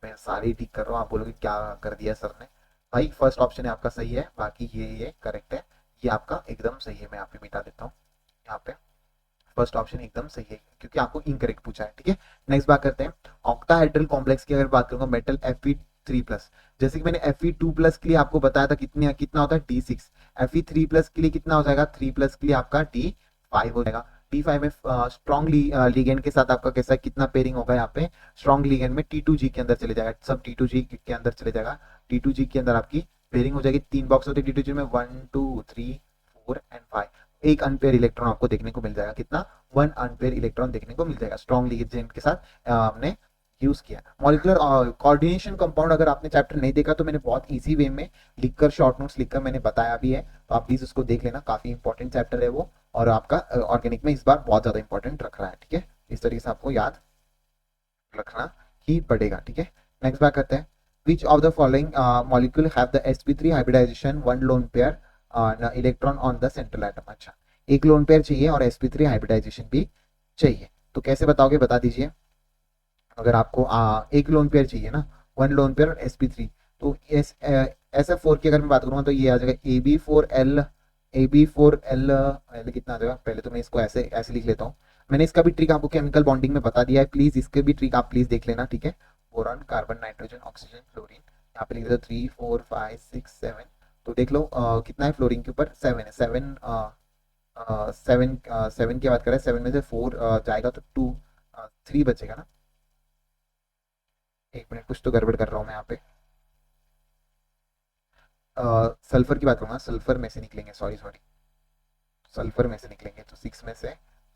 मैं सारी ठीक कर रहा हूँ, आप बोलोगे क्या कर दिया सर ने। भाई फर्स्ट ऑप्शन है आपका सही है, बाकी ये करेक्ट है, ये आपका एकदम सही है। मैं यहाँ पे मिटा देता हूँ, यहाँ पे फर्स्ट ऑप्शन एकदम सही है क्योंकि आपको इनकरेक्ट पूछा है। ठीक है, नेक्स्ट बात करते हैं ऑक्टाहेड्रल कॉम्प्लेक्स की अगर बात करूंगा, मेटल Fe3+, जैसे कि मैंने Fe2+ के लिए आपको बताया था कितना होता है D6, Fe3+ के लिए कितना हो जाएगा? 3+ के लिए आपका D5 हो जाएगा। D5 में स्ट्रॉन्ग लिगेंड के साथ आपका कैसा कितना पेयरिंग होगा? यहाँ पे स्ट्रॉन्ग लिगेंड में T2G के अंदर चले जाएगा, सब T2G के अंदर चले जाएगा। T2G के अंदर आपकी पेयरिंग हो जाएगी, 3 बॉक्स होते हैं T2G में, 1 2 3 4 एंड 5। एक अनपेयर इलेक्ट्रॉन आपको देखने को मिल जाएगा, कितना? 1 अनपेयर इलेक्ट्रॉन देखने को मिल जाएगा स्ट्रॉन्ग लिगेंड के साथ हमने यूज किया। मॉलिक्यूलर कोऑर्डिनेशन कंपाउंड अगर आपने चैप्टर नहीं देखा तो मैंने बहुत इजी वे में लिखकर शॉर्ट नोट्स लिखकर मैंने बताया भी है, तो आप प्लीज उसको देख लेना, काफी इंपॉर्टेंट चैप्टर है वो, और आपका ऑर्गेनिक में इस बार बहुत ज्यादा इंपॉर्टेंट रख रहा है, ठीक है। इस तरीके से आपको याद रखना ही पड़ेगा, ठीक है। नेक्स्ट बात करते हैं, which of the following molecule have the sp3 hybridization, one lone pair electron on the central atom। अच्छा, एक लोन पेयर चाहिए और sp3 हाइब्रिडाइजेशन भी चाहिए, तो कैसे बताओगे, बता दीजिए। अगर आपको एक लोन पेयर चाहिए ना, वन लोन पेयर sp3, तो SF4 की अगर मैं बात करूंगा तो ये आ जाएगा ab4l, ab4l कितना आ जाएगा, पहले तो मैं इसको ऐसे ऐसे लिख लेता हूँ। मैंने इसका भी ट्रिक आपको केमिकल बॉन्डिंग में बता दिया है, प्लीज इसके भी ट्रिक आप प्लीज देख लेना, ठीक है। Boron, carbon, nitrogen, oxygen, fluorine, यहाँ पे लिख देता 3 4 5 6 7, तो देख लो कितना है फ्लोरीन के ऊपर, 7 है। 7 की बात करें, 7 में से 4 जाएगा तो 2 3 बचेगा ना। एक मिनट, कुछ तो गड़बड़ कर रहा हूँ मैं यहाँ पे। सल्फर की बात करूंगा, सल्फर में से निकलेंगे, सॉरी सॉरी, सल्फर में से निकलेंगे तो 6 में से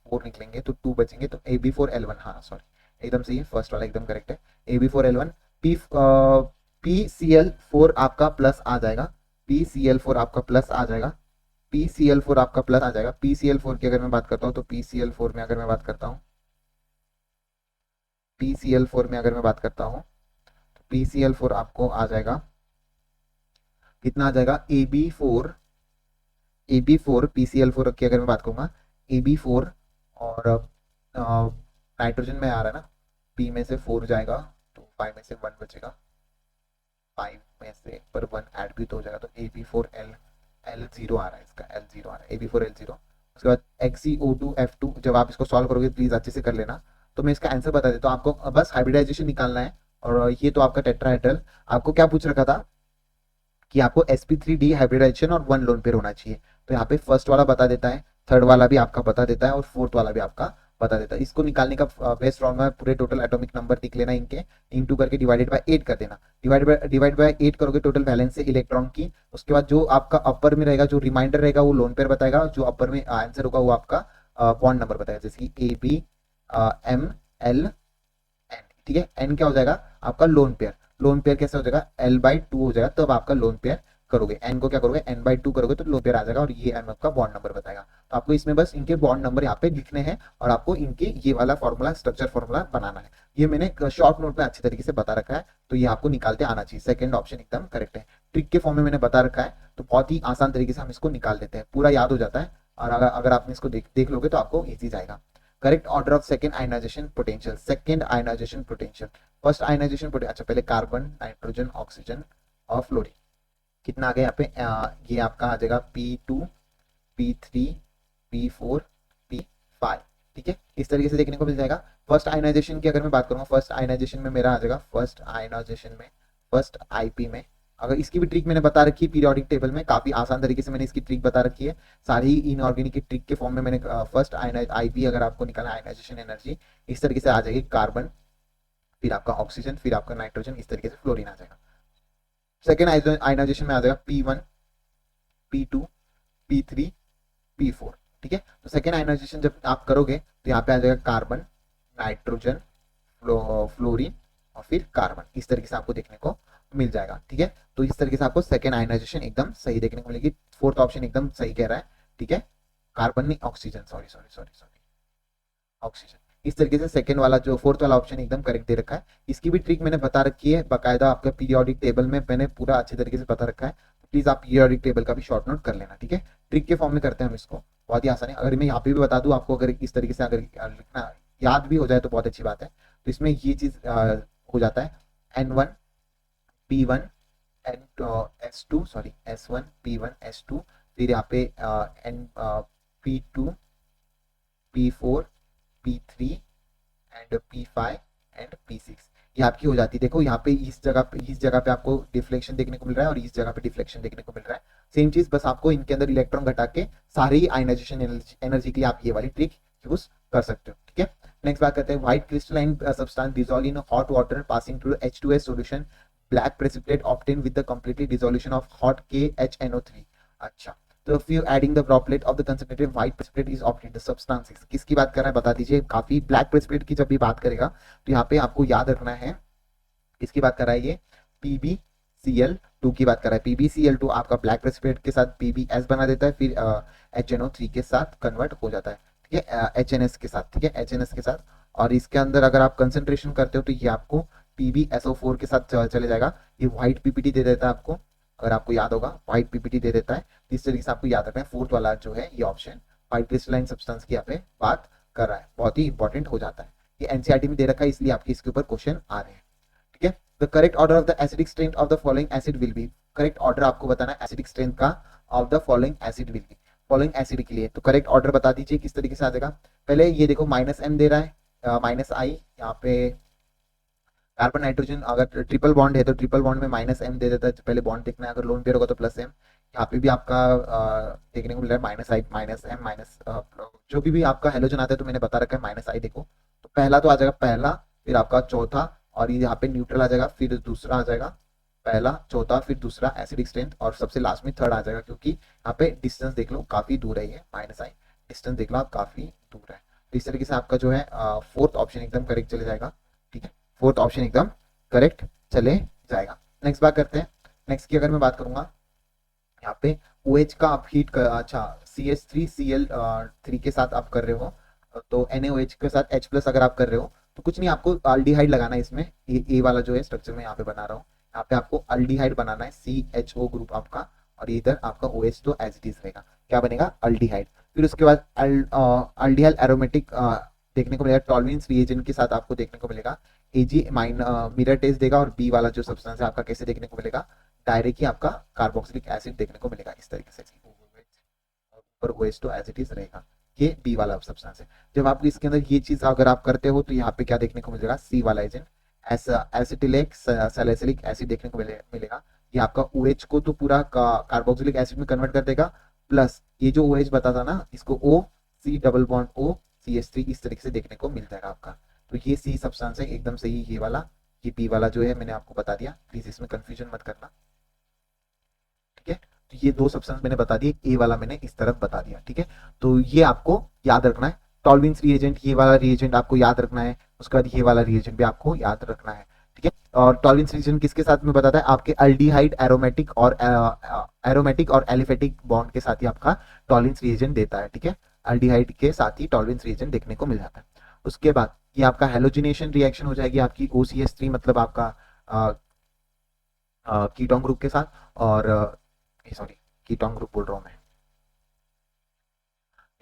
4 निकलेंगे तो 2 बचेंगे, तो ab4l1, हाँ सॉरी एकदम सही है, फर्स्ट वाला एकदम करेक्ट है। ab4l1 p pcl4 आपका प्लस आ जाएगा, pcl4 आपका प्लस आ जाएगा, pcl4 आपका प्लस आ जाएगा। pcl4 की अगर मैं बात करता हूँ तो pcl4 में अगर मैं बात करता हूँ, pcl4 में अगर मैं बात करता हूँ तो pcl4 आपको आ जाएगा, कितना आ जाएगा, ab4 pcl4 की अगर मैं बात करूंगा, ab4 और नाइट्रोजन में आ रहा है ना, p में से 4 जाएगा तो 5 में से 1 बचेगा, 5 में से पर 1 ऐड भी तो हो जाएगा, तो ab4l l0 आ रहा है, इसका l0 आ रहा है, ab4l0। उसके बाद XeO2F2, जब आप इसको सॉल्व करोगे प्लीज अच्छे से कर लेना। तो मैं इसका आंसर बता देता हूँ आपको, बस हाइब्रिडाइजेशन निकालना है। और ये तो आपका टेट्राहेड्रल, आपको क्या पूछ रखा था कि आपको sp3d हाइब्रिडाइजेशन और वन लोन पेयर होना चाहिए, तो यहाँ पे फर्स्ट वाला बता देता है, थर्ड वाला भी आपका बता देता है और फोर्थ वाला भी आपका बता देता है। इसको निकालने का बेस्ट फॉर्मूला पूरे टोटल एटॉमिक नंबर लिख लेना, इनके इनटू करके डिवाइडेड बाय 8 कर देना। डिवाइड बाय 8 करोगे टोटल वैलेंस से इलेक्ट्रॉन की, उसके बाद जो आपका अपर में रहेगा, जो रिमाइंडर रहेगा वो लोन पेयर बताएगा, जो अपर में आंसर होगा वो आपका बॉन्ड नंबर बताएगा, जैसे कि ab m l n, ठीक है। n क्या हो जाएगा आपका लोन पेयर, लोन पेयर कैसे हो जाएगा, l/2 हो जाएगा, तब आपका लोन पेयर करोगे, n को क्या करोगे n/2 करोगे तो लोन पेयर आ जाएगा, और ये m आपका बॉन्ड नंबर बताएगा। तो आपको इसमें बस इनके बॉन्ड नंबर यहाँ पे लिखने हैं और आपको इनके ये वाला फॉर्मूला, स्ट्रक्चर फॉर्मूला बनाना है। ये मैंने शॉर्ट नोट में अच्छे तरीके से बता रखा है, तो ये आपको निकालते आना चाहिए। सेकंड ऑप्शन एकदम करेक्ट है, ट्रिक के फॉर्म में मैंने बता रखा है, तो बहुत ही आसान तरीके से हम इसको निकाल देते हैं, पूरा याद हो जाता है। और अगर आपने इसको देख लोगे तो आपको ईजी जाएगा। Correct order of second ionization potential, second ionization potential, first ionization potential, अच्छा पहले कार्बन, नाइट्रोजन, ऑक्सीजन और फ्लोरीन, कितना आ गया यहाँ पे, ये आपका आ जाएगा P2 P3 P4 P5, ठीक है। इस तरीके से देखने को मिल जाएगा। फर्स्ट आयनाइजेशन की अगर मैं बात करूंगा, फर्स्ट आयनाइजेशन में मेरा आ जाएगा, फर्स्ट आयनाइजेशन में, फर्स्ट आईपी में, अगर इसकी भी ट्रिक मैंने बता रखी है पीरियोडिक टेबल में, काफी आसान तरीके से मैंने इसकी ट्रिक बता रखी है, सारी इनऑर्गेनिक की ट्रिक के फॉर्म में मैंने फर्स्ट आईपी अगर आपको निकालना आयनाइजेशन एनर्जी, इस तरीके से आ जाएगी, कार्बन, फिर आपका ऑक्सीजन, फिर आपका नाइट्रोजन, इस तरीके से फ्लोरीन आ जाएगा। सेकेंड आयनाइजेशन में आ जाएगा P1 P2 P3 P4, ठीक है। तो सेकेंड आयनाइजेशन जब आप करोगे तो यहाँ पे आ जाएगा कार्बन, नाइट्रोजन, फ्लोरीन और फिर कार्बन, इस तरीके से आपको देखने को मिल जाएगा, ठीक है। तो इस तरीके से आपको सेकेंड आयनाइजेशन एकदम सही देखने को मिलेगी। फोर्थ ऑप्शन एकदम सही कह रहा है, ठीक है, कार्बन नहीं oxygen, sorry sorry sorry sorry, oxygen. इस तरीके से सेकंड वाला जो फोर्थ वाला ऑप्शन एकदम करेक्ट दे रखा है। इसकी भी ट्रिक मैंने बता रखी है बाकायदा, आपका पीरियोडिक टेबल में मैंने पूरा अच्छे तरीके से बता रखा है, तो प्लीज आप पीरियोडिक टेबल का भी शॉर्ट नोट कर लेना, ठीक है। ट्रिक के फॉर्म में करते हैं हम इसको, बहुत ही आसान है। अगर मैं यहाँ पे भी बता दूं आपको, अगर इस तरीके से अगर लिखना याद भी हो जाए तो बहुत अच्छी बात है। तो इसमें ये चीज हो जाता है, N1 P1 S2 sorry S1 P1 S2, फिर यहाँ पे P2 P4 P3 and P5 and P6, ये आपकी हो जाती है। देखो यहाँ पे इस जगह पे आपको डिफ्लेक्शन देखने को मिल रहा है और इस जगह पे डिफ्लेक्शन देखने को मिल रहा है, सेम चीज, बस आपको इनके अंदर इलेक्ट्रॉन घटा के सारी आयनाइजेशन एनर्जी के लिए आप ये वाली ट्रिक यूज कर सकते हो, ठीक है। नेक्स्ट बात करते हैं, white crystalline substance dissolve in hot water passing through H2S solution, black precipitate obtain with the completely dissolution of hot KHNO3। अच्छा, तो फिर adding the droplet of the concentrated white precipitate is obtained the substance. किसकी बात कर रहा है बता दीजिए। काफी ब्लैक प्रेसिपिटेट की जब भी बात करेगा तो यहाँ पे आपको याद रखना है किसकी बात कर रहा है ये, PbCl2 की बात कर रहा है। PbCl2 आपका ब्लैक प्रेसिपिटेट के साथ PbS बना देता है, फिर HNO3 के साथ कन्वर्ट हो जाता है, ठीक है, HNS के साथ, ठीक है, HNS के साथ। और इसके अंदर अगर आप कंसंट्रेशन करते हो तो ये आपको PbSO4 के साथ चले जाएगा। ये व्हाइट पीपीटी दे देता है आपको, अगर आपको याद होगा व्हाइट पीपीटी दे देता है। इस तरीके से आपको याद रखना है। फोर्थ वाला जो है ये ऑप्शन व्हाइट क्रिस्टलाइन सब्सटेंस की यहाँ पे बात कर रहा है, बहुत ही इंपॉर्टेंट हो जाता है। ये एनसीईआरटी में दे रखा है इसलिए आपके इसके ऊपर क्वेश्चन आ रहे हैं, ठीक है। The correct order of the acidic strength of the following acid will be, correct order आपको बताना है एसिडिक स्ट्रेंथ का of the following acid will be, following acid के लिए। तो करेक्ट ऑर्डर बता दीजिए किस तरीके से आ जाएगा। पहले ये देखो -M दे रहा है, -I यहाँ पे कार्बन नाइट्रोजन अगर ट्रिपल बॉन्ड है तो ट्रिपल बॉन्ड में -M दे देता है। पहले बॉन्ड देखना है, अगर लोन पेयर होगा तो +M। यहाँ पे भी आपका देखने को मिल रहा है -I -M माइनस जो भी आपका हेलोजन आता है तो मैंने बता रखा है -I। देखो तो पहला तो आ जाएगा पहला, फिर आपका चौथा, और ये यहाँ पे न्यूट्रल आ जाएगा, फिर दूसरा आ जाएगा, पहला चौथा फिर दूसरा एसिडिक स्ट्रेंथ, और सबसे लास्ट में थर्ड आ जाएगा। क्योंकि यहाँ पे डिस्टेंस देख लो काफी दूर है, ये -I डिस्टेंस देख लो आप काफी दूर है। तो इस तरीके से आपका जो है फोर्थ ऑप्शन एकदम करेक्ट चले जाएगा, ठीक है, फोर्थ ऑप्शन एकदम करेक्ट चले जाएगा। नेक्स्ट बात करते हैं। नेक्स्ट की अगर मैं बात करूंगा यहाँ पे OH का आप हीट कर, अच्छा CH3Cl3 के साथ आप कर रहे हो तो NaOH के साथ H+ अगर आप कर रहे हो तो कुछ नहीं, आपको अल्डिहाइड लगाना है इसमें। ए वाला जो है स्ट्रक्चर में यहाँ पे बना रहा हूँ, यहाँ पे आपको अल्डिहाइड बनाना है, CHO ग्रुप आपका, और इधर आपका OH तो एज इट इज रहेगा, क्या बनेगा अल्डिहाइड। फिर उसके बाद अल्डिहाइड एरोमेटिक देखने को मिलेगा, टॉलरेंस रिएजेंट के साथ आपको देखने को मिलेगा। Ag मिरर टेस्ट देगा, और बी वाला जो सब्सटेंस है आपका कैसे देखने को मिलेगा, डायरेक्ट ही आपका कार्बोक्सिलिक एसिड देखने को मिलेगा इस तरीके से, ऊपर OH तो एज इट इज रहेगा, ये बी वाला सब्सटेंस है। जब आप इसके अंदर ये चीज अगर आप करते हो तो यहाँ पे क्या देखने को मिलेगा, सी वाला एजेंट एसिटिलिक सैलिसिलिक एसिड देखने को मिलेगा। ये आपका OH को तो पूरा कार्बोक्सिलिक एसिड में कन्वर्ट कर देगा, प्लस ये जो OH बता था ना इसको O CH3 इस तरीके से देखने को मिल जाएगा आपका। तो ये सी सब्सटेंस है एकदम सही, ये वाला। ये बी वाला जो है मैंने आपको बता दिया, प्लीज इसमें कंफ्यूजन मत करना, ठीक है। तो ये दो सब्सटेंस मैंने बता दिए, ए वाला मैंने इस तरफ बता दिया, ठीक है। तो ये आपको याद रखना है। टॉलरेंस रिएजेंट ये वाला रिएजेंट आपको याद रखना है, उसके बाद ये वाला रिएजेंट भी आपको याद रखना है, ठीक है। और टॉलरेंस रिएजेंट किसके साथ में बताता है, आपके अल्डिहाइड एरोमेटिक और एलिफेटिक बॉन्ड के साथ ही आपका टॉलरेंस रिएजेंट देता है, ठीक है। अल्डिहाइड के साथ ही टॉलरेंस रिएजेंट देखने को मिल जाता है। उसके बाद ये आपका हेलोजिनेशन रिएक्शन हो जाएगी आपकी OCH3 मतलब आपका कीटोन ग्रुप के साथ, और सॉरी कीटोन ग्रुप बोल रहा हूँ मैं,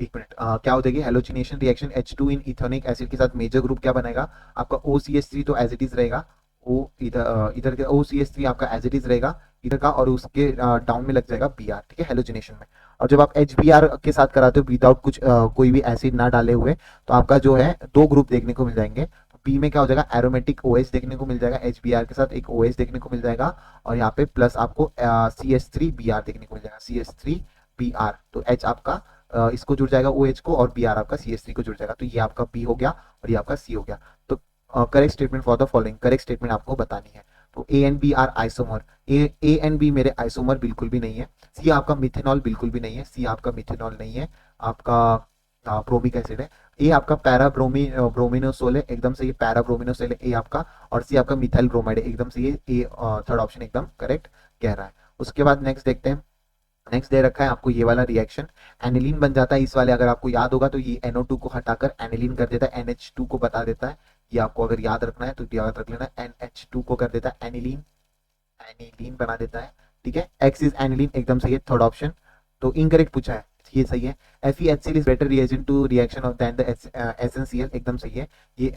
एक मिनट, क्या हो जाएगी हेलोजिनेशन रिएक्शन H2 इन इथेनोइक एसिड के साथ मेजर ग्रुप क्या बनेगा आपका OCH3 तो एज इट इज रहेगा, ओ इधर के OCH3 आपका एज इट इज रहेगा इधर का, और उसके डाउन में लग जाएगा Br, ठीक है, हेलोजिनेशन में। और जब आप HBr के साथ कराते हो विदाउट कुछ कोई भी एसिड ना डाले हुए तो आपका जो है दो ग्रुप देखने को मिल जाएंगे। बी में क्या हो जाएगा एरोमेटिक OH देखने को मिल जाएगा, HBr के साथ एक OH देखने को मिल जाएगा, और यहाँ पे प्लस आपको CH3Br देखने को मिल जाएगा, CH3Br। तो H आपका इसको जुड़ जाएगा OH को, और Br आपका CH3 को जुड़ जाएगा, तो ये आपका B हो गया और ये आपका C हो गया। तो correct statement for the following, correct statement आपको बतानी है। तो A and B are isomer, A and B मेरे आइसोमर बिल्कुल भी नहीं है। सी आपका मिथेनॉल बिल्कुल भी नहीं है, सी आपका मिथेनॉल नहीं है, आपका ब्रोमिक एसिड है। ए आपका पैरा ब्रोमिनोसोल है, एकदम से ये पैरा ब्रोमिनोसोल है ए आपका, और सी आपका मिथाइल ब्रोमाइड है, एकदम से ये ए थर्ड ऑप्शन एकदम करेक्ट कह रहा है। उसके बाद नेक्स्ट देखते हैं। नेक्स्ट दे रखा है आपको ये वाला रिएक्शन एनिलीन बन जाता है इस वाले, अगर आपको याद होगा तो ये NO2 को हटाकर एनिलीन कर देता है, NH2 को बता देता है। ये आपको अगर याद रखना है तो याद रख लेना, NH2 को कर देता है एनिलीन, एनिलीन बना देता है, ठीक है। X इज एनिलीन, एकदम सही है, थर्ड ऑप्शन। तो इनकरेक्ट पूछा है, ये सही है। FeHCl is better reagent to reaction of than the SnCl, एकदम सही है। ये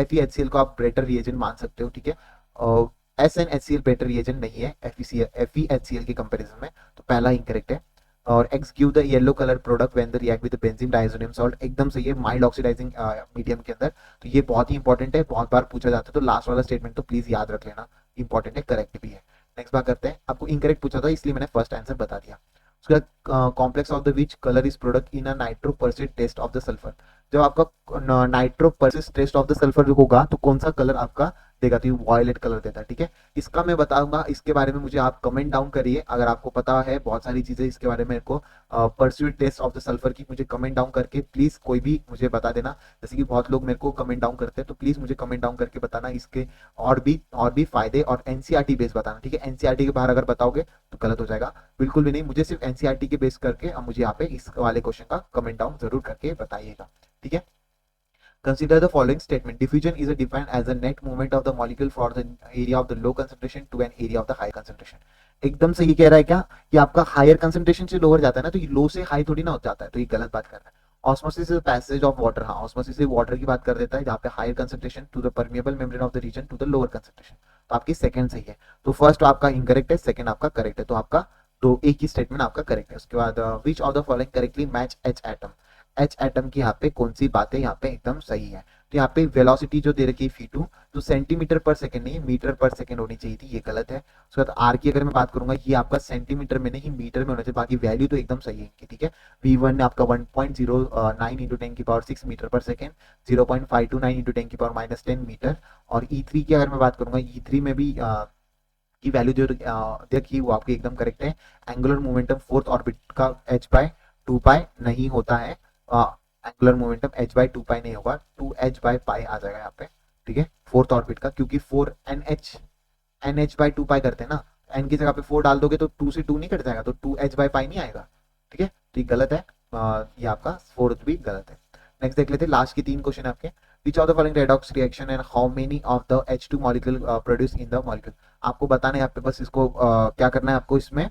FeHCl को आप बेटर रिएजेंट मान सकते हो, ठीक है। और SnHCl बेटर रिएजेंट नहीं है FeHCl के कंपैरिजन में, तो पहला इनकरेक्ट है। और X give the yellow colour product when the react with benzene diazonium salt, एकदम सही है, माइल्ड ऑक्सीडाइजिंग मीडियम के अंदर। तो ये बहुत ही इंपॉर्टेंट है, बहुत बार पूछा जाता है, तो लास्ट वाला स्टेटमेंट तो प्लीज याद रख लेना, इंपॉर्टेंट है, करेक्ट भी है। नेक्स्ट बात करते हैं। आपको इनकरेक्ट पूछा था इसलिए मैंने फर्स्ट आंसर बता दिया। उसके बाद complex of the which colour is product in a nitro persist test of the sulphur, जब आपका nitro persist test of the sulphur होगा तो कौन सा कलर आपका देगा तो ये वॉयलेट कलर देता है, ठीक है। इसका मैं बताऊंगा, इसके बारे में मुझे आप कमेंट डाउन करिए अगर आपको पता है बहुत सारी चीजें इसके बारे में। मेरे को pursuit test of the sulphur की मुझे कमेंट डाउन करके प्लीज कोई भी मुझे बता देना, जैसे कि बहुत लोग मेरे को कमेंट डाउन करते हैं, तो प्लीज मुझे कमेंट डाउन करके बताना इसके और भी फायदे, और एनसीईआरटी बेस बताना, ठीक है। एनसीईआरटी के बाहर अगर बताओगे तो गलत हो जाएगा, बिल्कुल भी नहीं। मुझे सिर्फ एनसीईआरटी के बेस करके अब मुझे यहाँ पे इस वाले क्वेश्चन का कमेंट डाउन जरूर करके बताइएगा, ठीक है। Consider the following statement. Diffusion is defined as a net movement of the molecule for the area of the low concentration to an area of the high concentration. एकदम सही कह रहा है क्या कि आपका हायर कंसंट्रेशन से लोअर जाता है ना, तो ये लो से हाई थोड़ी ना हो जाता है, तो ये गलत बात कर रहा है। Osmosis is passage of water, हाँ ऑस्मोसिस से वाटर की बात कर देता है जहाँ पे higher concentration to the permeable membrane of the region to the lower concentration, तो आपकी सेकंड सही है। तो फर्स्ट आपका इनकरेक्ट है, सेकंड आपका करेक्ट है, तो आपका तो एक ही स्टेटमेंट आपका करेक्ट है। उसके बाद विच of the following correctly match H atom, H atom की यहाँ पे कौन सी बातें यहाँ पे एकदम सही है। तो यहाँ पे वेलोसिटी जो दे रखी है v2 तो सेंटीमीटर पर सेकंड नहीं मीटर पर सेकंड होनी चाहिए थी, ये गलत है। उसके बाद आर की अगर मैं बात करूंगा ये आपका सेंटीमीटर में नहीं मीटर में होना चाहिए, बाकी वैल्यू तो एकदम सही है इनकी, ठीक है। v1 आपका 1.09 इंटू 10 की पावर 6 मीटर पर सेकंड, 0.529 इंटू 10 की पावर -10 मीटर। और E3 की अगर मैं बात करूंगा E3 में भी की वैल्यू जो देखिए वो आपकी एकदम करेक्ट है। एंगुलर मोमेंटम फोर्थ ऑर्बिट का h/2π नहीं होता है, एंगुलर मोमेंटम h/2π नहीं होगा, 2h/π आ जाएगा यहाँ पे, ठीक है, फोर्थ ऑर्बिट का, क्योंकि 4 nh/2π करते हैं ना, n की जगह पे 4 डाल दोगे तो 2 से 2 नहीं कट जाएगा, तो 2h/π नहीं आएगा, ठीक है। तो ये गलत है, ये आपका फोर्थ भी गलत है। नेक्स्ट देख लेते हैं, लास्ट की 3 क्वेश्चन आपके। Which of the following redox reaction and how many of the H2 molecule produce in the molecule? आपको बताना है, यहाँ पे बस इसको क्या करना है आपको इसमें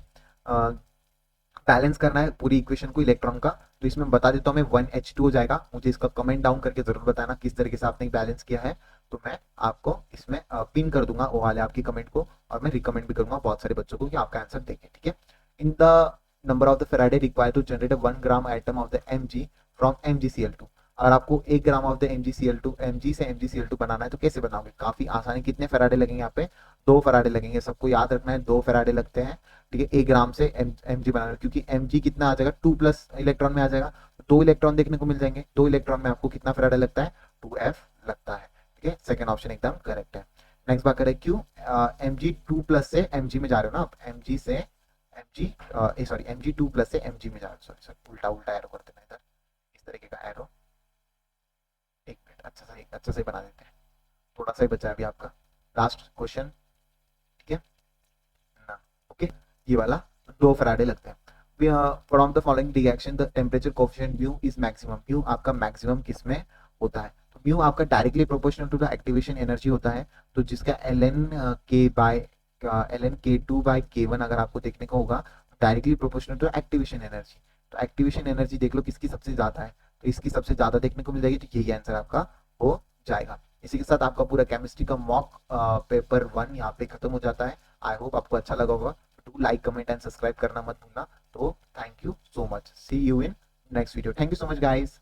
बैलेंस करना है पूरी इक्वेशन को इलेक्ट्रॉन का। तो इसमें बता देता हूँ मैं 1H2 हो जाएगा, मुझे इसका कमेंट डाउन करके जरूर बताना किस तरीके से आपने बैलेंस किया है, तो मैं आपको इसमें पिन कर दूंगा वो वाले आपकी कमेंट को, और मैं रिकमेंड भी करूंगा बहुत सारे बच्चों को कि आपका आंसर देखें, ठीक है। In the number of the faraday required to generate 1 gram atom of the Mg from MgCl2, अगर आपको 1 gram of the MgCl2 Mg से MgCl2 बनाना है तो कैसे बनाओगे, काफी आसानी। कितने फराडे लगेंगे यहाँ पे, 2 फराडे लगेंगे, सबको याद रखना है 2 फराडे लगते हैं, ठीक है। 1 ग्राम से Mg बनाना, क्योंकि Mg कितना आ जाएगा 2+ इलेक्ट्रॉन में आ जाएगा, तो 2 इलेक्ट्रॉन देखने को मिल जाएंगे, 2 इलेक्ट्रॉन में आपको कितना फराडे लगता है, 2f लगता है, ठीक है। सेकंड ऑप्शन एकदम करेक्ट है। नेक्स्ट बात करें क्यों Mg2+ से Mg में जा रहे हो ना आप, Mg से Mg सॉरी Mg2+ से Mg में जा रहे हो, सॉरी उल्टा उल्टा एरो करते हैं इधर, इस तरीके का एरो, एक मिनट अच्छा से बना देते हैं, थोड़ा सा ही बचा है अभी आपका लास्ट क्वेश्चन, ठीक है ना, ओके। ये वाला 2 फराडे लगते हैं। From the following reaction the temperature coefficient mu is maximum, mu आपका मैक्सिमम किसमें होता है, तो म्यू आपका directly proportional to the activation energy होता है, तो जिसका ln k2/k1 अगर आपको देखने को होगा, directly proportional to activation energy, तो एक्टिवेशन एनर्जी देख लो किसकी सबसे ज्यादा है, तो इसकी सबसे ज्यादा देखने को मिल जाएगी, तो यही आंसर आपका हो जाएगा। इसी के साथ आपका पूरा केमिस्ट्री का मॉक पेपर 1 यहाँ पे खत्म हो जाता है। आई होप आपको अच्छा लगा होगा, do like comment and subscribe करना मत भूलना। तो thank you so much, see you in next video, thank you so much guys.